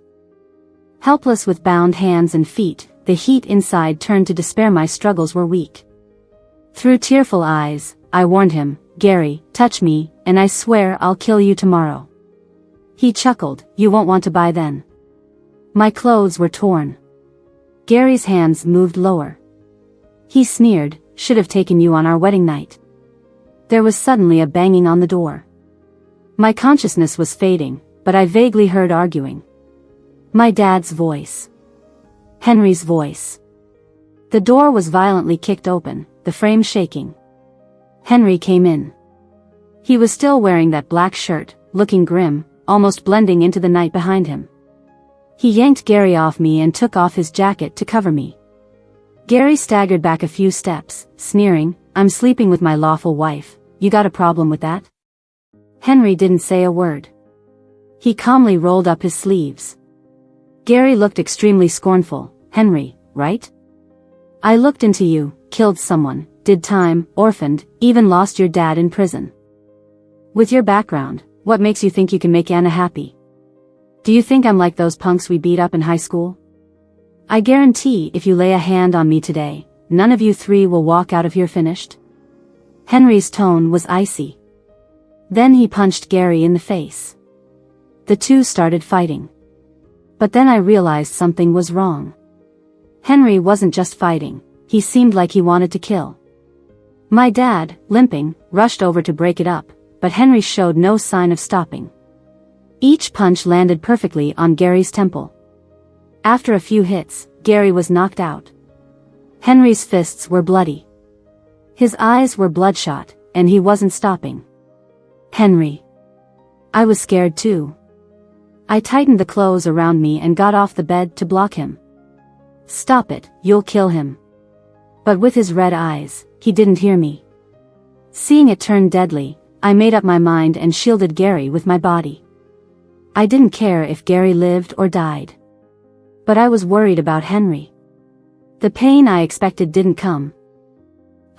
Helpless with bound hands and feet, the heat inside turned to despair. My struggles were weak. Through tearful eyes, I warned him, "Gary, touch me, and I swear I'll kill you tomorrow." He chuckled, "You won't want to buy then." My clothes were torn. Gary's hands moved lower. He sneered, "Should have taken you on our wedding night." There was suddenly a banging on the door. My consciousness was fading, but I vaguely heard arguing. My dad's voice. Henry's voice. The door was violently kicked open, the frame shaking. Henry came in. He was still wearing that black shirt, looking grim, almost blending into the night behind him. He yanked Gary off me and took off his jacket to cover me. Gary staggered back a few steps, sneering, "I'm sleeping with my lawful wife, you got a problem with that?" Henry didn't say a word. He calmly rolled up his sleeves. Gary looked extremely scornful. "Henry, right? I looked into you, killed someone, did time, orphaned, even lost your dad in prison. With your background, what makes you think you can make Anna happy? Do you think I'm like those punks we beat up in high school? I guarantee if you lay a hand on me today, none of you three will walk out of here finished." Henry's tone was icy. Then he punched Gary in the face. The two started fighting. But then I realized something was wrong. Henry wasn't just fighting, he seemed like he wanted to kill. My dad, limping, rushed over to break it up, but Henry showed no sign of stopping. Each punch landed perfectly on Gary's temple. After a few hits, Gary was knocked out. Henry's fists were bloody. His eyes were bloodshot, and he wasn't stopping. Henry. I was scared too. I tightened the clothes around me and got off the bed to block him. "Stop it, you'll kill him." But with his red eyes, he didn't hear me. Seeing it turn deadly, I made up my mind and shielded Gary with my body. I didn't care if Gary lived or died. But I was worried about Henry. The pain I expected didn't come.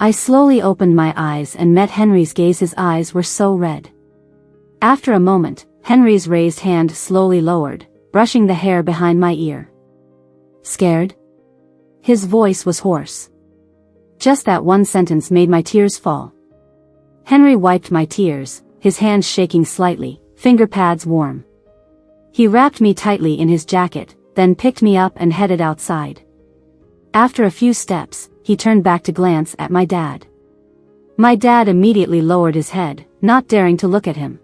I slowly opened my eyes and met Henry's gaze. His eyes were so red. After a moment, Henry's raised hand slowly lowered, brushing the hair behind my ear. Scared? His voice was hoarse. Just that one sentence made my tears fall. Henry wiped my tears, his hands shaking slightly, finger pads warm. He wrapped me tightly in his jacket, then picked me up and headed outside. After a few steps, he turned back to glance at my dad. My dad immediately lowered his head, not daring to look at him.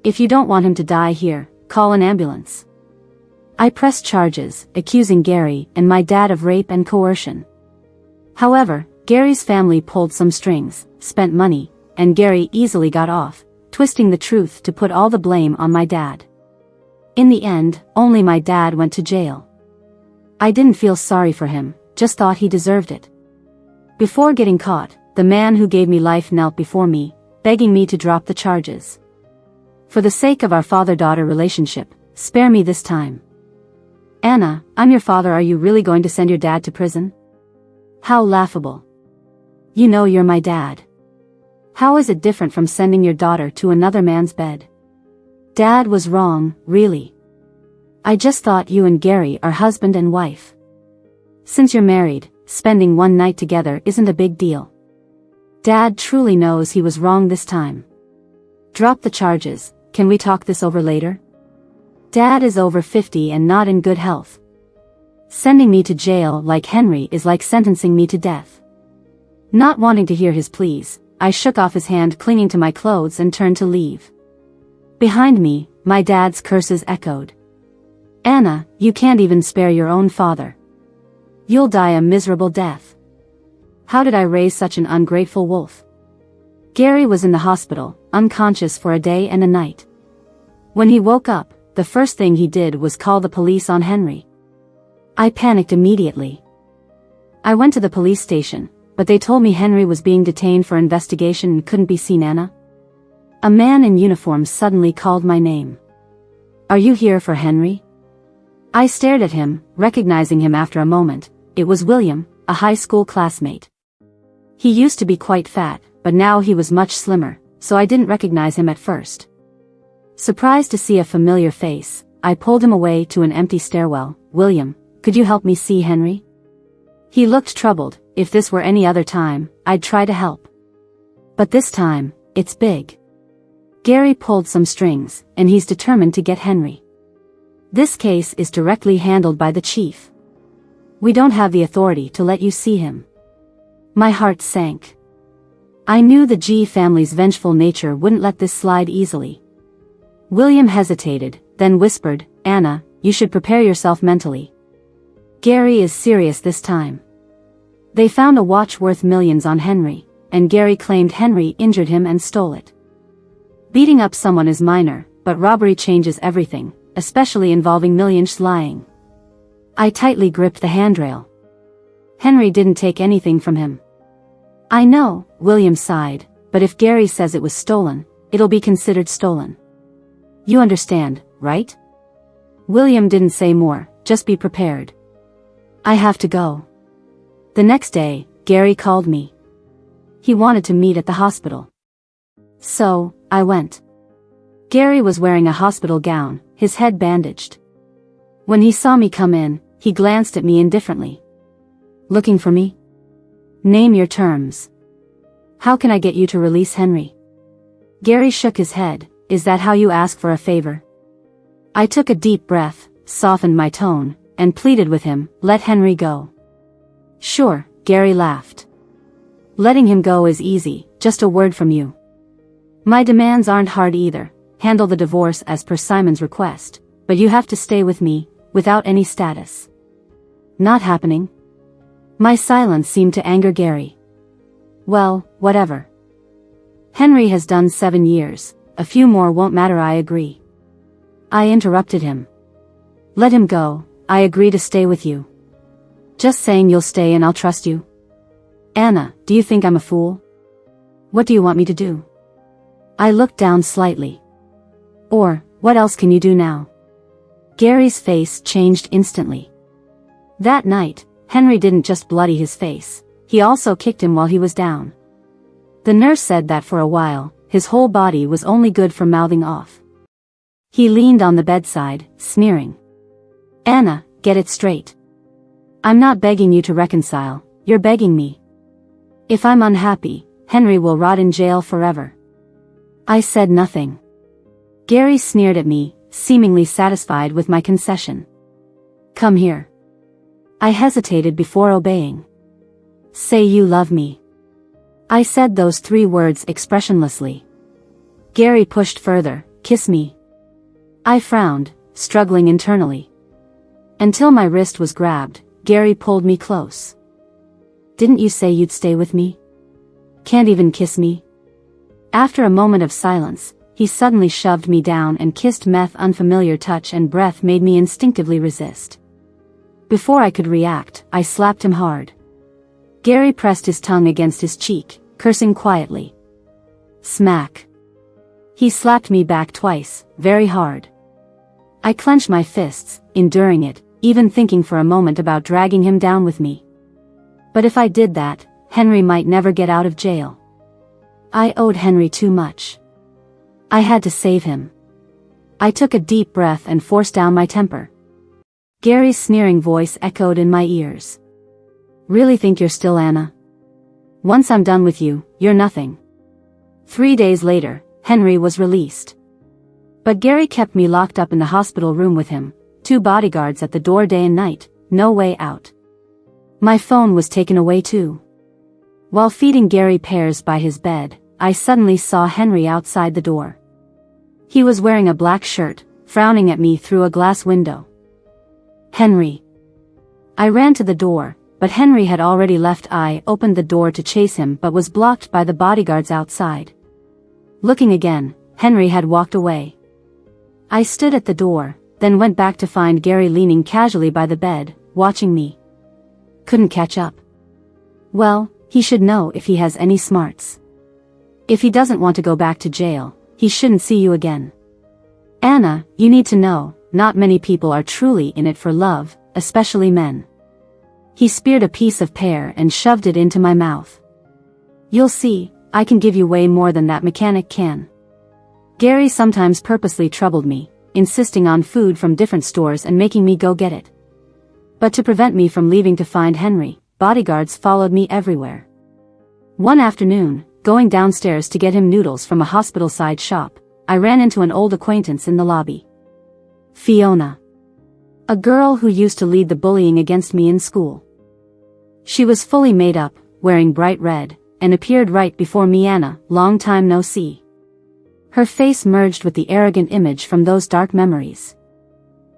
If you don't want him to die here, call an ambulance. I pressed charges, accusing Gary and my dad of rape and coercion. However, Gary's family pulled some strings, spent money, and Gary easily got off, twisting the truth to put all the blame on my dad. In the end, only my dad went to jail. I didn't feel sorry for him, just thought he deserved it. Before getting caught, the man who gave me life knelt before me, begging me to drop the charges. For the sake of our father-daughter relationship, spare me this time. Anna, I'm your father. Are you really going to send your dad to prison? How laughable. You know you're my dad. How is it different from sending your daughter to another man's bed? Dad was wrong, really. I just thought you and Gary are husband and wife. Since you're married, spending one night together isn't a big deal. Dad truly knows he was wrong this time. Drop the charges. Can we talk this over later? Dad is over 50 and not in good health. Sending me to jail like Henry is like sentencing me to death. Not wanting to hear his pleas, I shook off his hand clinging to my clothes and turned to leave. Behind me, my dad's curses echoed. Anna, you can't even spare your own father. You'll die a miserable death. How did I raise such an ungrateful wolf? Gary was in the hospital, unconscious for a day and a night. When he woke up, the first thing he did was call the police on Henry. I panicked immediately. I went to the police station, but they told me Henry was being detained for investigation and couldn't be seen. Anna? A man in uniform suddenly called my name. Are you here for Henry? I stared at him, recognizing him after a moment. It was William, a high school classmate. He used to be quite fat, but now he was much slimmer, so I didn't recognize him at first. Surprised to see a familiar face, I pulled him away to an empty stairwell. William, could you help me see Henry? He looked troubled. If this were any other time, I'd try to help. But this time, it's big. Gary pulled some strings, and he's determined to get Henry. This case is directly handled by the chief. We don't have the authority to let you see him. My heart sank. I knew the G family's vengeful nature wouldn't let this slide easily. William hesitated, then whispered, Anna, you should prepare yourself mentally. Gary is serious this time. They found a watch worth millions on Henry, and Gary claimed Henry injured him and stole it. Beating up someone is minor, but robbery changes everything, especially involving millions lying. I tightly gripped the handrail. Henry didn't take anything from him. I know, William sighed, but if Gary says it was stolen, it'll be considered stolen. You understand, right? William didn't say more, just be prepared. I have to go. The next day, Gary called me. He wanted to meet at the hospital. So, I went. Gary was wearing a hospital gown, his head bandaged. When he saw me come in, he glanced at me indifferently. Looking for me? Name your terms. How can I get you to release Henry? Gary shook his head. Is that how you ask for a favor? I took a deep breath, softened my tone, and pleaded with him, let Henry go. Sure, Gary laughed. Letting him go is easy, just a word from you. My demands aren't hard either. Handle the divorce as per Simon's request, but you have to stay with me, without any status. Not happening. My silence seemed to anger Gary. Well, whatever. Henry has done 7 years, a few more won't matter. I agree. I interrupted him. Let him go, I agree to stay with you. Just saying you'll stay and I'll trust you? Anna, do you think I'm a fool? What do you want me to do? I looked down slightly. Or, what else can you do now? Gary's face changed instantly. That night, Henry didn't just bloody his face, he also kicked him while he was down. The nurse said that for a while, his whole body was only good for mouthing off. He leaned on the bedside, sneering. Anna, get it straight. I'm not begging you to reconcile, you're begging me. If I'm unhappy, Henry will rot in jail forever. I said nothing. Gary sneered at me, seemingly satisfied with my concession. Come here. I hesitated before obeying. Say you love me. I said those 3 words expressionlessly. Gary pushed further, kiss me. I frowned, struggling internally. Until my wrist was grabbed, Gary pulled me close. Didn't you say you'd stay with me? Can't even kiss me? After a moment of silence, he suddenly shoved me down and kissed me. Unfamiliar touch and breath made me instinctively resist. Before I could react, I slapped him hard. Gary pressed his tongue against his cheek, cursing quietly. Smack. He slapped me back twice, very hard. I clenched my fists, enduring it, even thinking for a moment about dragging him down with me. But if I did that, Henry might never get out of jail. I owed Henry too much. I had to save him. I took a deep breath and forced down my temper. Gary's sneering voice echoed in my ears. Really think you're still Anna? Once I'm done with you, you're nothing. 3 days later, Henry was released. But Gary kept me locked up in the hospital room with him, 2 bodyguards at the door day and night, no way out. My phone was taken away too. While feeding Gary pears by his bed, I suddenly saw Henry outside the door. He was wearing a black shirt, frowning at me through a glass window. Henry. I ran to the door, but Henry had already left. I opened the door to chase him but was blocked by the bodyguards outside. Looking again, Henry had walked away. I stood at the door, then went back to find Gary leaning casually by the bed, watching me. Couldn't catch up. Well, he should know if he has any smarts. If he doesn't want to go back to jail, he shouldn't see you again. Anna, you need to know, not many people are truly in it for love, especially men. He speared a piece of pear and shoved it into my mouth. You'll see, I can give you way more than that mechanic can. Gary sometimes purposely troubled me, insisting on food from different stores and making me go get it. But to prevent me from leaving to find Henry, bodyguards followed me everywhere. One afternoon, going downstairs to get him noodles from a hospital-side shop, I ran into an old acquaintance in the lobby. Fiona. A girl who used to lead the bullying against me in school. She was fully made up, wearing bright red, and appeared right before me. Anna, long time no see. Her face merged with the arrogant image from those dark memories.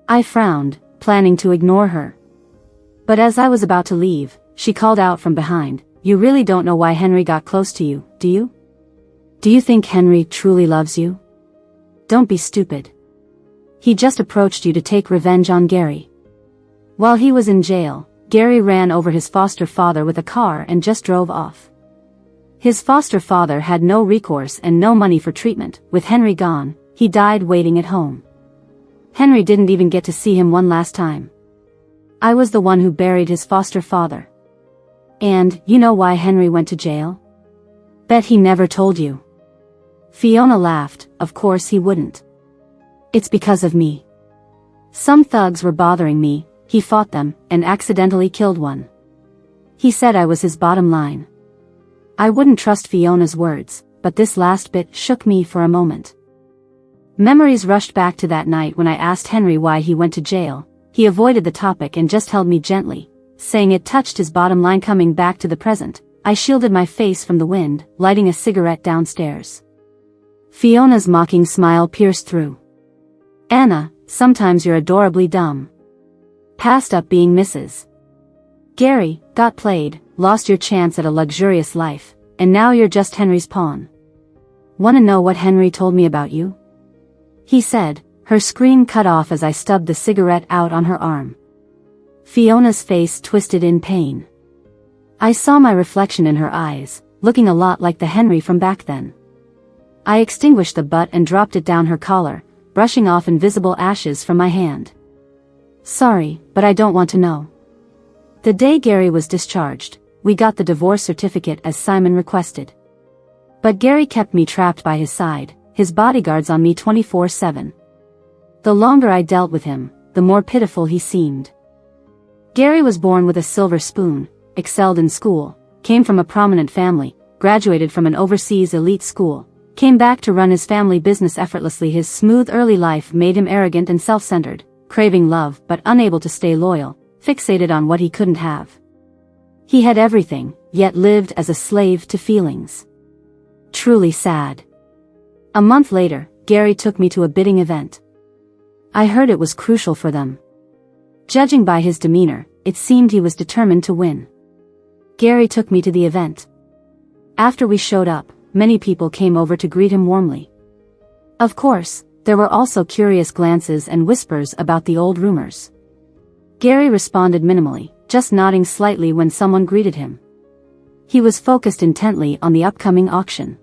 I frowned, planning to ignore her. But as I was about to leave, she called out from behind, "You really don't know why Henry got close to you, do you? Do you think Henry truly loves you? Don't be stupid. He just approached you to take revenge on Gary." While he was in jail, Gary ran over his foster father with a car and just drove off. His foster father had no recourse and no money for treatment. With Henry gone, he died waiting at home. Henry didn't even get to see him one last time. I was the one who buried his foster father. And, you know why Henry went to jail? Bet he never told you. Fiona laughed. Of course he wouldn't. It's because of me. Some thugs were bothering me, he fought them, and accidentally killed one. He said I was his bottom line. I wouldn't trust Fiona's words, but this last bit shook me for a moment. Memories rushed back to that night when I asked Henry why he went to jail. He avoided the topic and just held me gently, saying it touched his bottom line. Coming back to the present, I shielded my face from the wind, lighting a cigarette downstairs. Fiona's mocking smile pierced through. Anna, sometimes you're adorably dumb. Passed up being Mrs. Gary, got played, lost your chance at a luxurious life, and now you're just Henry's pawn. Wanna know what Henry told me about you? He said. Her scream cut off as I stubbed the cigarette out on her arm. Fiona's face twisted in pain. I saw my reflection in her eyes, looking a lot like the Henry from back then. I extinguished the butt and dropped it down her collar, brushing off invisible ashes from my hand. Sorry, but I don't want to know. The day Gary was discharged, we got the divorce certificate as Simon requested. But Gary kept me trapped by his side, his bodyguards on me 24/7. The longer I dealt with him, the more pitiful he seemed. Gary was born with a silver spoon, excelled in school, came from a prominent family, graduated from an overseas elite school, came back to run his family business effortlessly. His smooth early life made him arrogant and self-centered, craving love but unable to stay loyal, fixated on what he couldn't have. He had everything, yet lived as a slave to feelings. Truly sad. A month later, Gary took me to a bidding event. I heard it was crucial for them. Judging by his demeanor, it seemed he was determined to win. Gary took me to the event. After we showed up, many people came over to greet him warmly. Of course, there were also curious glances and whispers about the old rumors. Gary responded minimally, just nodding slightly when someone greeted him. He was focused intently on the upcoming auction.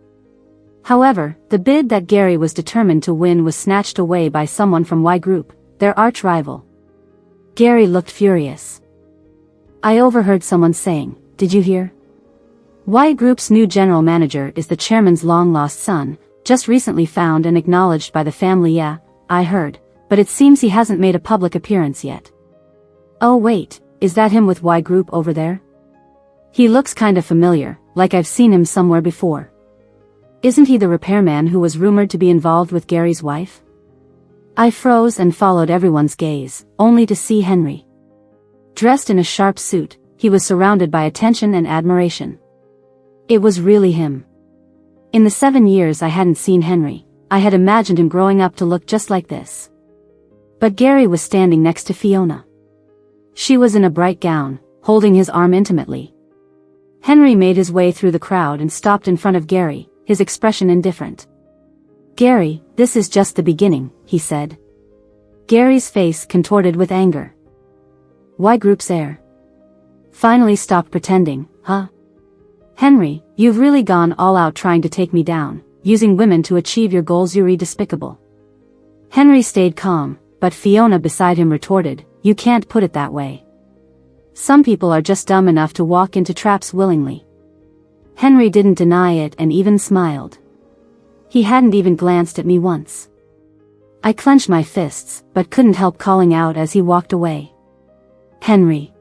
However, the bid that Gary was determined to win was snatched away by someone from Y Group, their arch-rival. Gary looked furious. I overheard someone saying, "Did you hear? Y Group's new general manager is the chairman's long-lost son, just recently found and acknowledged by the family." Yeah, I heard, but it seems he hasn't made a public appearance yet. Oh wait, is that him with Y Group over there? He looks kinda familiar, like I've seen him somewhere before. Isn't he the repairman who was rumored to be involved with Gary's wife? I froze and followed everyone's gaze, only to see Henry. Dressed in a sharp suit, he was surrounded by attention and admiration. It was really him. In the 7 years I hadn't seen Henry, I had imagined him growing up to look just like this. But Gary was standing next to Fiona. She was in a bright gown, holding his arm intimately. Henry made his way through the crowd and stopped in front of Gary, his expression indifferent. "Gary, this is just the beginning," he said. Gary's face contorted with anger. Y Group's heir. Finally stop pretending, huh? Henry, you've really gone all out trying to take me down, using women to achieve your goals. You're despicable. Henry stayed calm, but Fiona beside him retorted, "You can't put it that way. Some people are just dumb enough to walk into traps willingly." Henry didn't deny it and even smiled. He hadn't even glanced at me once. I clenched my fists, but couldn't help calling out as he walked away. "Henry."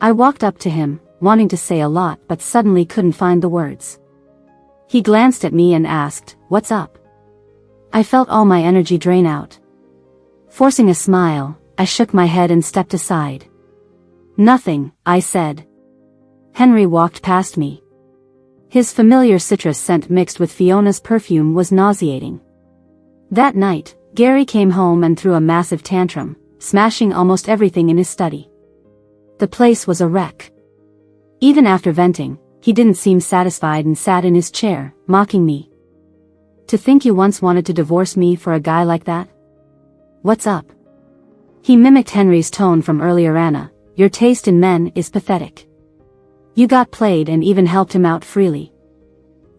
I walked up to him, wanting to say a lot but suddenly couldn't find the words. He glanced at me and asked, "What's up?" I felt all my energy drain out. Forcing a smile, I shook my head and stepped aside. "Nothing," I said. Henry walked past me. His familiar citrus scent mixed with Fiona's perfume was nauseating. That night, Gary came home and threw a massive tantrum, smashing almost everything in his study. The place was a wreck. Even after venting, he didn't seem satisfied and sat in his chair, mocking me. "To think you once wanted to divorce me for a guy like that? What's up?" He mimicked Henry's tone from earlier. "Anna, your taste in men is pathetic. You got played and even helped him out freely."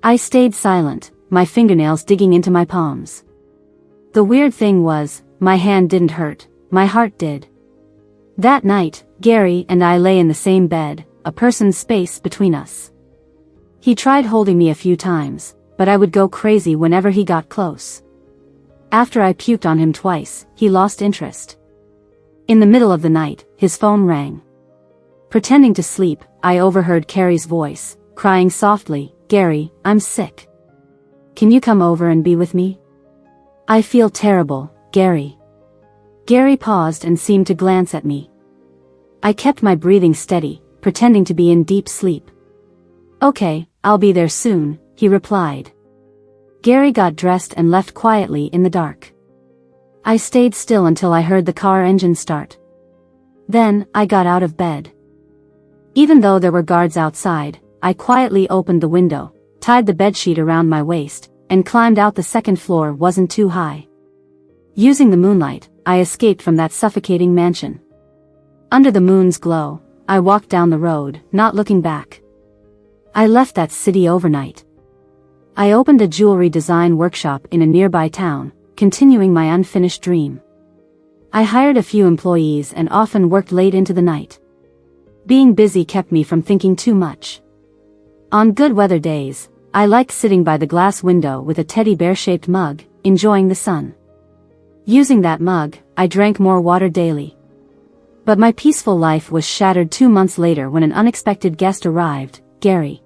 I stayed silent, my fingernails digging into my palms. The weird thing was, my hand didn't hurt, my heart did. That night, Gary and I lay in the same bed, a person's space between us. He tried holding me a few times, but I would go crazy whenever he got close. After I puked on him twice, he lost interest. In the middle of the night, his phone rang. Pretending to sleep, I overheard Carrie's voice, crying softly, "Gary, I'm sick. Can you come over and be with me? I feel terrible, Gary." Gary paused and seemed to glance at me. I kept my breathing steady, pretending to be in deep sleep. "Okay, I'll be there soon," he replied. Gary got dressed and left quietly in the dark. I stayed still until I heard the car engine start. Then, I got out of bed. Even though there were guards outside, I quietly opened the window, tied the bedsheet around my waist, and climbed out. The second floor wasn't too high. Using the moonlight, I escaped from that suffocating mansion. Under the moon's glow, I walked down the road, not looking back. I left that city overnight. I opened a jewelry design workshop in a nearby town, continuing my unfinished dream. I hired a few employees and often worked late into the night. Being busy kept me from thinking too much. On good weather days, I liked sitting by the glass window with a teddy bear-shaped mug, enjoying the sun. Using that mug, I drank more water daily. But my peaceful life was shattered 2 months later when an unexpected guest arrived, Gary.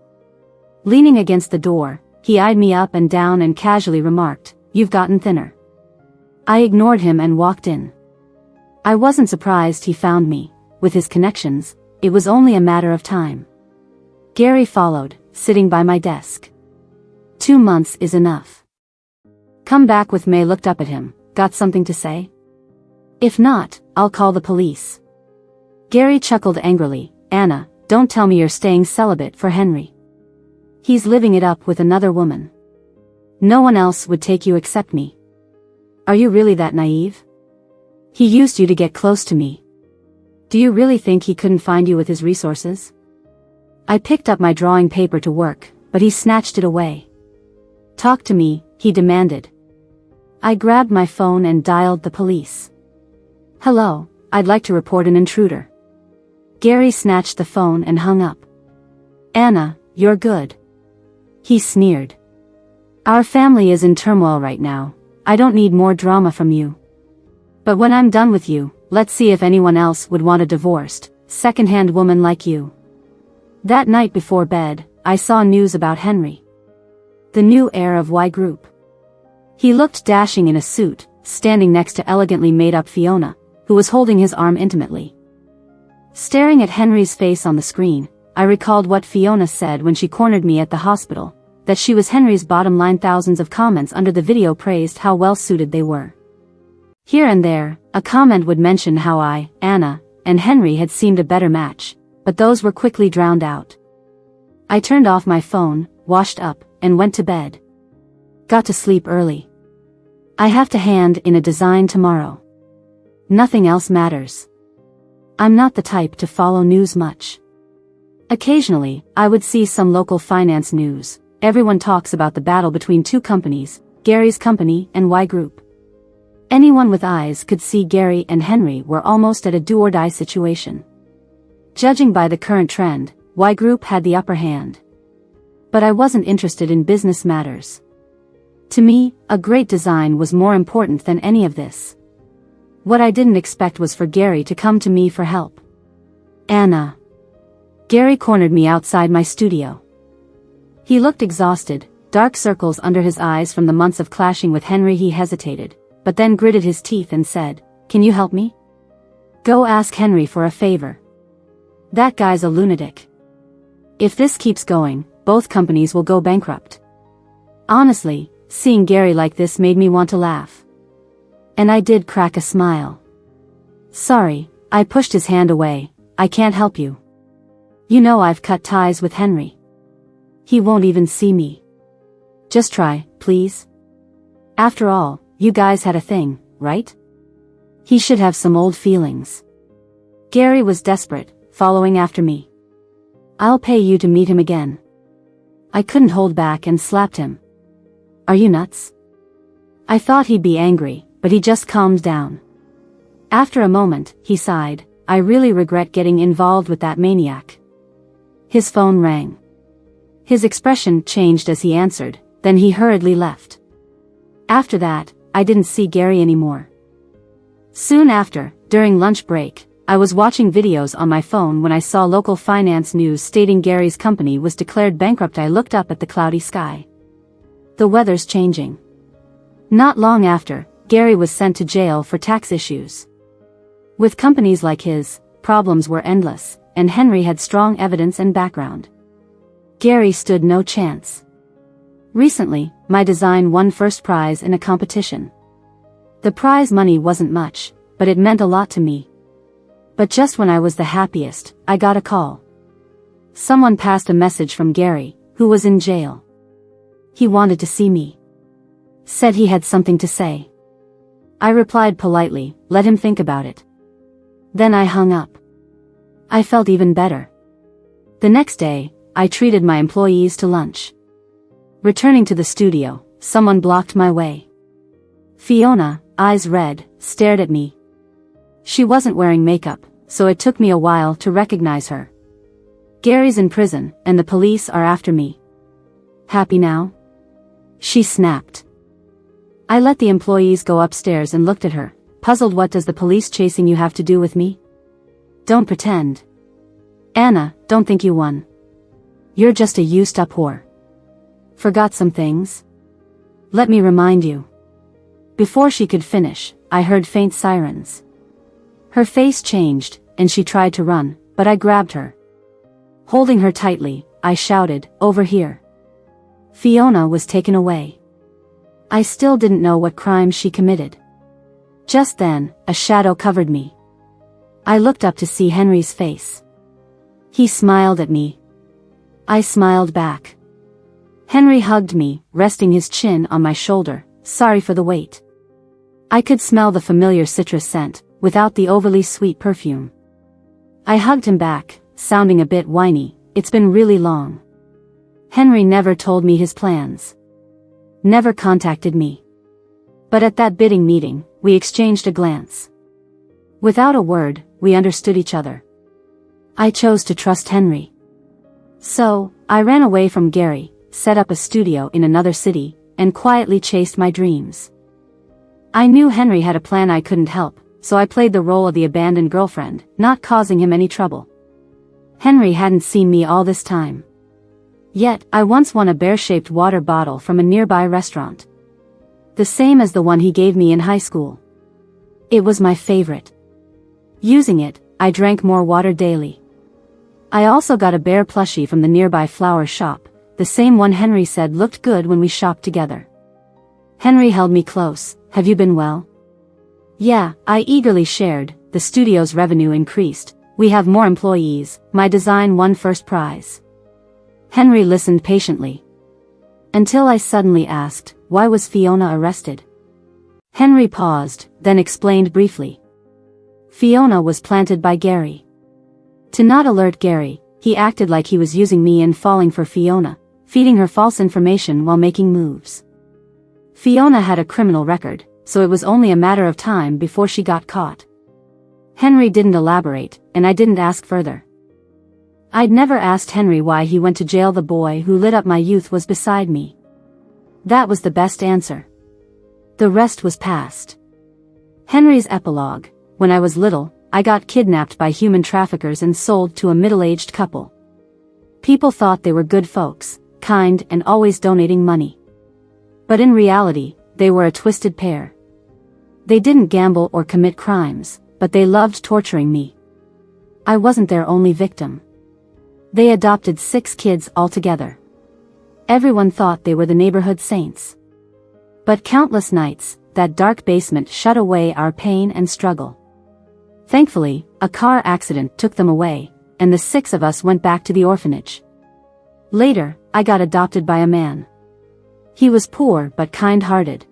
Leaning against the door, he eyed me up and down and casually remarked, "You've gotten thinner." I ignored him and walked in. I wasn't surprised he found me. With his connections, it was only a matter of time. Gary followed, sitting by my desk. 2 months is enough. Come back with me. Looked up at him. Got something to say? If not, I'll call the police. Gary chuckled angrily. Anna, don't tell me you're staying celibate for Henry. He's living it up with another woman. No one else would take you except me. Are you really that naive? He used you to get close to me. Do you really think he couldn't find you with his resources? I picked up my drawing paper to work, but he snatched it away. Talk to me, he demanded. I grabbed my phone and dialed the police. Hello, I'd like to report an intruder. Gary snatched the phone and hung up. Anna, you're good. He sneered. Our family is in turmoil right now. I don't need more drama from you. But when I'm done with you, let's see if anyone else would want a divorced, second-hand woman like you. That night before bed, I saw news about Henry, the new heir of Y Group. He looked dashing in a suit, standing next to elegantly made-up Fiona, who was holding his arm intimately. Staring at Henry's face on the screen, I recalled what Fiona said when she cornered me at the hospital, that she was Henry's bottom line. Thousands of comments under the video praised how well-suited they were. Here and there, a comment would mention how I, Anna, and Henry had seemed a better match, but those were quickly drowned out. I turned off my phone, washed up, and went to bed. Got to sleep early. I have to hand in a design tomorrow. Nothing else matters. I'm not the type to follow news much. Occasionally, I would see some local finance news. Everyone talks about the battle between two companies, Gary's company and Y Group. Anyone with eyes could see Gary and Henry were almost at a do-or-die situation. Judging by the current trend, Y Group had the upper hand. But I wasn't interested in business matters. To me, a great design was more important than any of this. What I didn't expect was for Gary to come to me for help. Anna. Gary cornered me outside my studio. He looked exhausted, dark circles under his eyes from the months of clashing with Henry. He hesitated, but then gritted his teeth and said, "Can you help me? Go ask Henry for a favor. That guy's a lunatic. If this keeps going, both companies will go bankrupt." Honestly, seeing Gary like this made me want to laugh. And I did crack a smile. Sorry, I pushed his hand away. I can't help you. You know I've cut ties with Henry. He won't even see me. Just try, please. After all, you guys had a thing, right? He should have some old feelings. Gary was desperate, following after me. I'll pay you to meet him again. I couldn't hold back and slapped him. Are you nuts? I thought he'd be angry, but he just calmed down. After a moment, he sighed, I really regret getting involved with that maniac. His phone rang. His expression changed as he answered, then he hurriedly left. After that, I didn't see Gary anymore. Soon after, during lunch break, I was watching videos on my phone when I saw local finance news stating Gary's company was declared bankrupt. I looked up at the cloudy sky. The weather's changing. Not long after, Gary was sent to jail for tax issues. With companies like his, problems were endless, and Henry had strong evidence and background. Gary stood no chance. Recently, my design won first prize in a competition. The prize money wasn't much, but it meant a lot to me. But just when I was the happiest, I got a call. Someone passed a message from Gary, who was in jail. He wanted to see me. Said he had something to say. I replied politely, let him think about it. Then I hung up. I felt even better. The next day, I treated my employees to lunch. Returning to the studio, someone blocked my way. Fiona, eyes red, stared at me. She wasn't wearing makeup, so it took me a while to recognize her. Gary's in prison, and the police are after me. Happy now? She snapped. I let the employees go upstairs and looked at her, puzzled. What does the police chasing you have to do with me? Don't pretend. Anna, don't think you won. You're just a used-up whore. Forgot some things? Let me remind you. Before she could finish, I heard faint sirens. Her face changed, and she tried to run, but I grabbed her. Holding her tightly, I shouted, "Over here." Fiona was taken away. I still didn't know what crime she committed. Just then, a shadow covered me. I looked up to see Henry's face. He smiled at me. I smiled back. Henry hugged me, resting his chin on my shoulder. Sorry for the wait. I could smell the familiar citrus scent, without the overly sweet perfume. I hugged him back, sounding a bit whiny. It's been really long. Henry never told me his plans. Never contacted me. But at that bidding meeting, we exchanged a glance. Without a word, we understood each other. I chose to trust Henry. So, I ran away from Gary, set up a studio in another city, and quietly chased my dreams. I knew Henry had a plan I couldn't help, so I played the role of the abandoned girlfriend, not causing him any trouble. Henry hadn't seen me all this time. Yet, I once won a bear-shaped water bottle from a nearby restaurant. The same as the one he gave me in high school. It was my favorite. Using it, I drank more water daily. I also got a bear plushie from the nearby flower shop, the same one Henry said looked good when we shopped together. Henry held me close. Have you been well? Yeah, I eagerly shared. The studio's revenue increased. We have more employees. My design won first prize. Henry listened patiently. Until I suddenly asked, why was Fiona arrested? Henry paused, then explained briefly. Fiona was planted by Gary. To not alert Gary, he acted like he was using me and falling for Fiona, feeding her false information while making moves. Fiona had a criminal record, so it was only a matter of time before she got caught. Henry didn't elaborate, and I didn't ask further. I'd never asked Henry why he went to jail. The boy who lit up my youth was beside me. That was the best answer. The rest was past. Henry's epilogue. When I was little, I got kidnapped by human traffickers and sold to a middle-aged couple. People thought they were good folks, kind and always donating money. But in reality, they were a twisted pair. They didn't gamble or commit crimes, but they loved torturing me. I wasn't their only victim. They adopted 6 kids altogether. Everyone thought they were the neighborhood saints. But countless nights, that dark basement shut away our pain and struggle. Thankfully, a car accident took them away, and the 6 of us went back to the orphanage. Later, I got adopted by a man. He was poor but kind-hearted.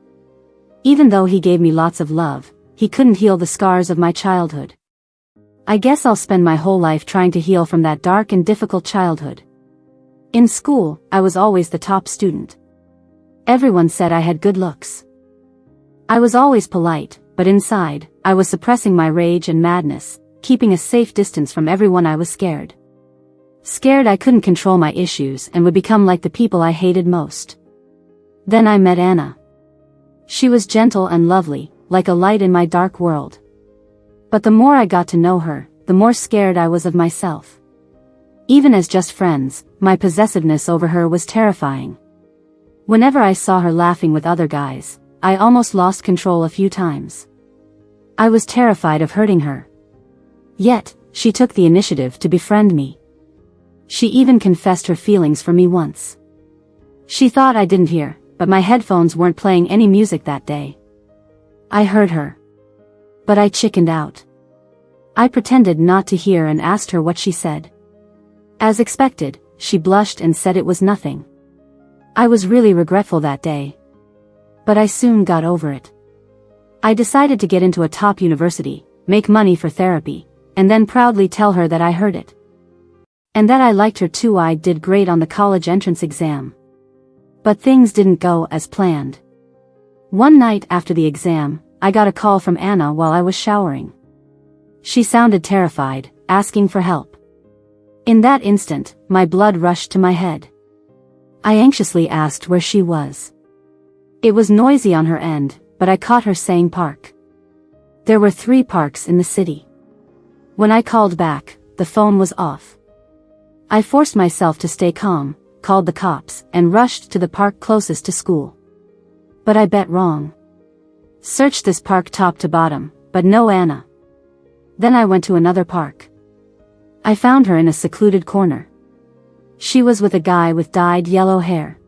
Even though he gave me lots of love, he couldn't heal the scars of my childhood. I guess I'll spend my whole life trying to heal from that dark and difficult childhood. In school, I was always the top student. Everyone said I had good looks. I was always polite, but inside, I was suppressing my rage and madness, keeping a safe distance from everyone. I was scared. Scared I couldn't control my issues and would become like the people I hated most. Then I met Anna. She was gentle and lovely, like a light in my dark world. But the more I got to know her, the more scared I was of myself. Even as just friends, my possessiveness over her was terrifying. Whenever I saw her laughing with other guys, I almost lost control a few times. I was terrified of hurting her. Yet, she took the initiative to befriend me. She even confessed her feelings for me once. She thought I didn't hear, but my headphones weren't playing any music that day. I heard her. But I chickened out. I pretended not to hear and asked her what she said. As expected, she blushed and said it was nothing. I was really regretful that day. But I soon got over it. I decided to get into a top university, make money for therapy, and then proudly tell her that I heard it. And that I liked her too. I did great on the college entrance exam. But things didn't go as planned. One night after the exam, I got a call from Anna while I was showering. She sounded terrified, asking for help. In that instant, my blood rushed to my head. I anxiously asked where she was. It was noisy on her end, but I caught her saying park. There were 3 parks in the city. When I called back, the phone was off. I forced myself to stay calm, called the cops, and rushed to the park closest to school. But I bet wrong. Searched this park top to bottom, but no Anna. Then I went to another park. I found her in a secluded corner. She was with a guy with dyed yellow hair.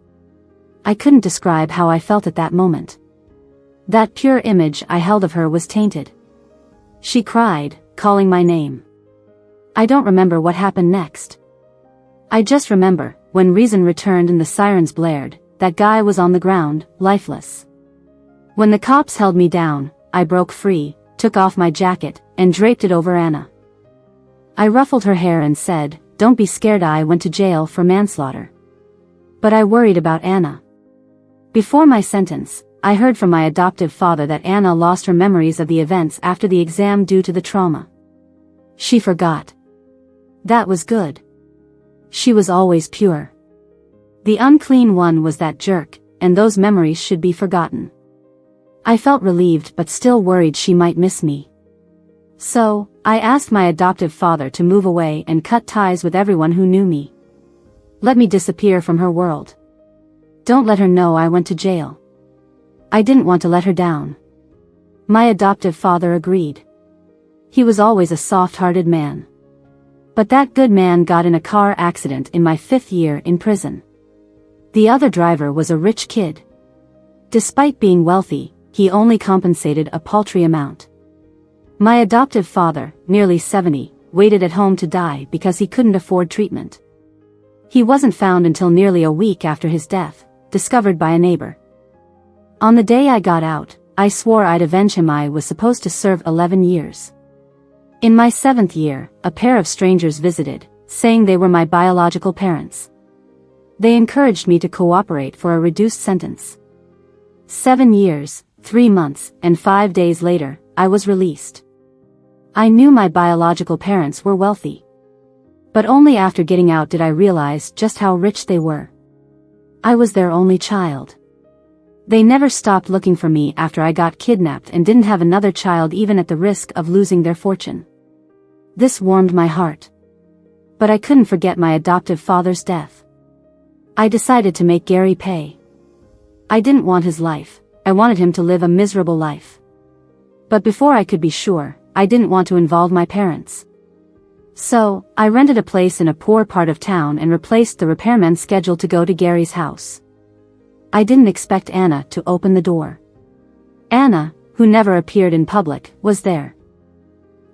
I couldn't describe how I felt at that moment. That pure image I held of her was tainted. She cried, calling my name. I don't remember what happened next. I just remember, when reason returned and the sirens blared, that guy was on the ground, lifeless. When the cops held me down, I broke free, took off my jacket, and draped it over Anna. I ruffled her hair and said, "Don't be scared, I went to jail for manslaughter." But I worried about Anna. Before my sentence, I heard from my adoptive father that Anna lost her memories of the events after the exam due to the trauma. She forgot. That was good. She was always pure. The unclean one was that jerk, and those memories should be forgotten. I felt relieved but still worried she might miss me. So, I asked my adoptive father to move away and cut ties with everyone who knew me. Let me disappear from her world. Don't let her know I went to jail. I didn't want to let her down. My adoptive father agreed. He was always a soft-hearted man. But that good man got in a car accident in my 5th year in prison. The other driver was a rich kid. Despite being wealthy, he only compensated a paltry amount. My adoptive father, nearly 70, waited at home to die because he couldn't afford treatment. He wasn't found until nearly a week after his death, discovered by a neighbor. On the day I got out, I swore I'd avenge him. I was supposed to serve 11 years. In my 7th year, a pair of strangers visited, saying they were my biological parents. They encouraged me to cooperate for a reduced sentence. 7 years, 3 months, and 5 days later, I was released. I knew my biological parents were wealthy. But only after getting out did I realize just how rich they were. I was their only child. They never stopped looking for me after I got kidnapped and didn't have another child even at the risk of losing their fortune. This warmed my heart. But I couldn't forget my adoptive father's death. I decided to make Gary pay. I didn't want his life, I wanted him to live a miserable life. But before I could be sure, I didn't want to involve my parents. So, I rented a place in a poor part of town and replaced the repairman scheduled to go to Gary's house. I didn't expect Anna to open the door. Anna, who never appeared in public, was there.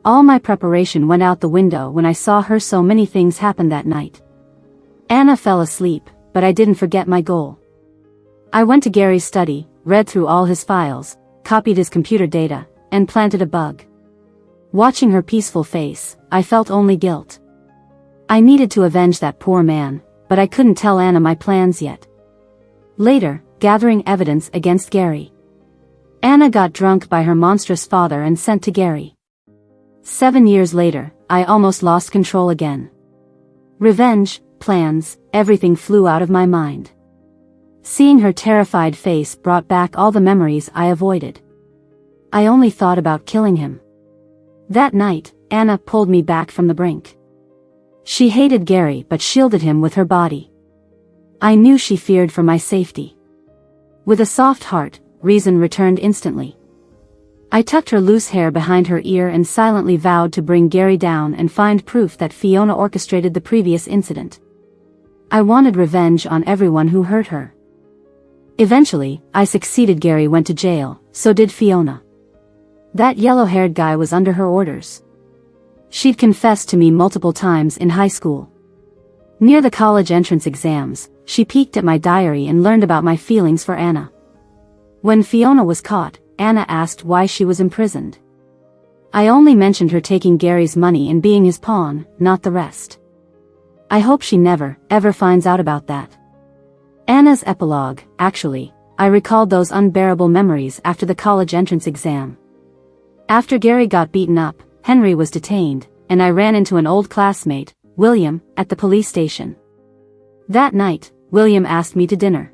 All my preparation went out the window when I saw her. So many things happened that night. Anna fell asleep, but I didn't forget my goal. I went to Gary's study, read through all his files, copied his computer data, and planted a bug. Watching her peaceful face, I felt only guilt. I needed to avenge that poor man, but I couldn't tell Anna my plans yet. Later, gathering evidence against Gary. Anna got drunk by her monstrous father and sent to Gary. 7 years later, I almost lost control again. Revenge, plans, everything flew out of my mind. Seeing her terrified face brought back all the memories I avoided. I only thought about killing him. That night, Anna pulled me back from the brink. She hated Gary but shielded him with her body. I knew she feared for my safety. With a soft heart, reason returned instantly. I tucked her loose hair behind her ear and silently vowed to bring Gary down and find proof that Fiona orchestrated the previous incident. I wanted revenge on everyone who hurt her. Eventually, I succeeded. Gary went to jail, so did Fiona. That yellow-haired guy was under her orders. She'd confessed to me multiple times in high school. Near the college entrance exams, she peeked at my diary and learned about my feelings for Anna. When Fiona was caught, Anna asked why she was imprisoned. I only mentioned her taking Gary's money and being his pawn, not the rest. I hope she never, ever finds out about that. Anna's epilogue, actually, I recalled those unbearable memories after the college entrance exam. After Gary got beaten up, Henry was detained, and I ran into an old classmate, William, at the police station. That night, William asked me to dinner.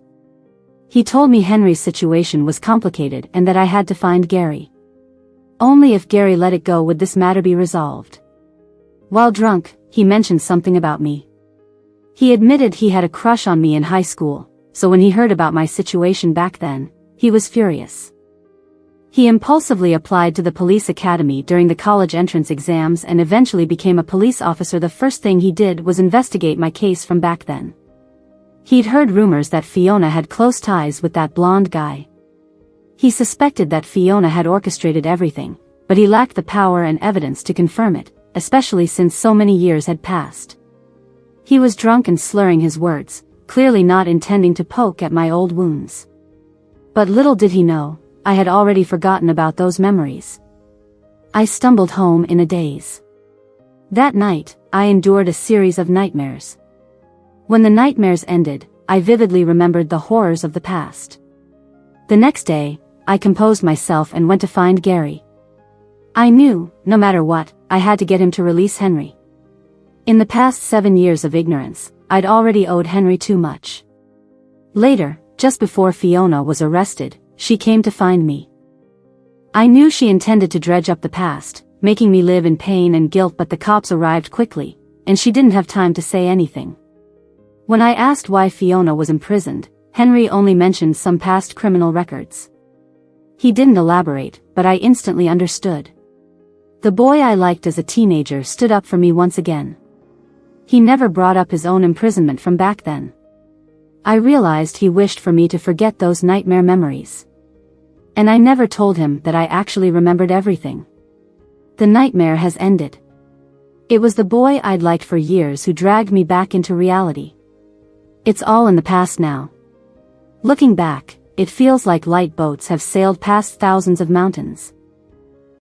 He told me Henry's situation was complicated and that I had to find Gary. Only if Gary let it go would this matter be resolved. While drunk, he mentioned something about me. He admitted he had a crush on me in high school, so when he heard about my situation back then, he was furious. He impulsively applied to the police academy during the college entrance exams and eventually became a police officer. The first thing he did was investigate my case from back then. He'd heard rumors that Fiona had close ties with that blonde guy. He suspected that Fiona had orchestrated everything, but he lacked the power and evidence to confirm it, especially since so many years had passed. He was drunk and slurring his words, clearly not intending to poke at my old wounds. But little did he know, I had already forgotten about those memories. I stumbled home in a daze. That night, I endured a series of nightmares. When the nightmares ended, I vividly remembered the horrors of the past. The next day, I composed myself and went to find Gary. I knew, no matter what, I had to get him to release Henry. In the past 7 years of ignorance, I'd already owed Henry too much. Later, just before Fiona was arrested, she came to find me. I knew she intended to dredge up the past, making me live in pain and guilt, but the cops arrived quickly, and she didn't have time to say anything. When I asked why Fiona was imprisoned, Henry only mentioned some past criminal records. He didn't elaborate, but I instantly understood. The boy I liked as a teenager stood up for me once again. He never brought up his own imprisonment from back then. I realized he wished for me to forget those nightmare memories. And I never told him that I actually remembered everything. The nightmare has ended. It was the boy I'd liked for years who dragged me back into reality. It's all in the past now. Looking back, it feels like light boats have sailed past thousands of mountains.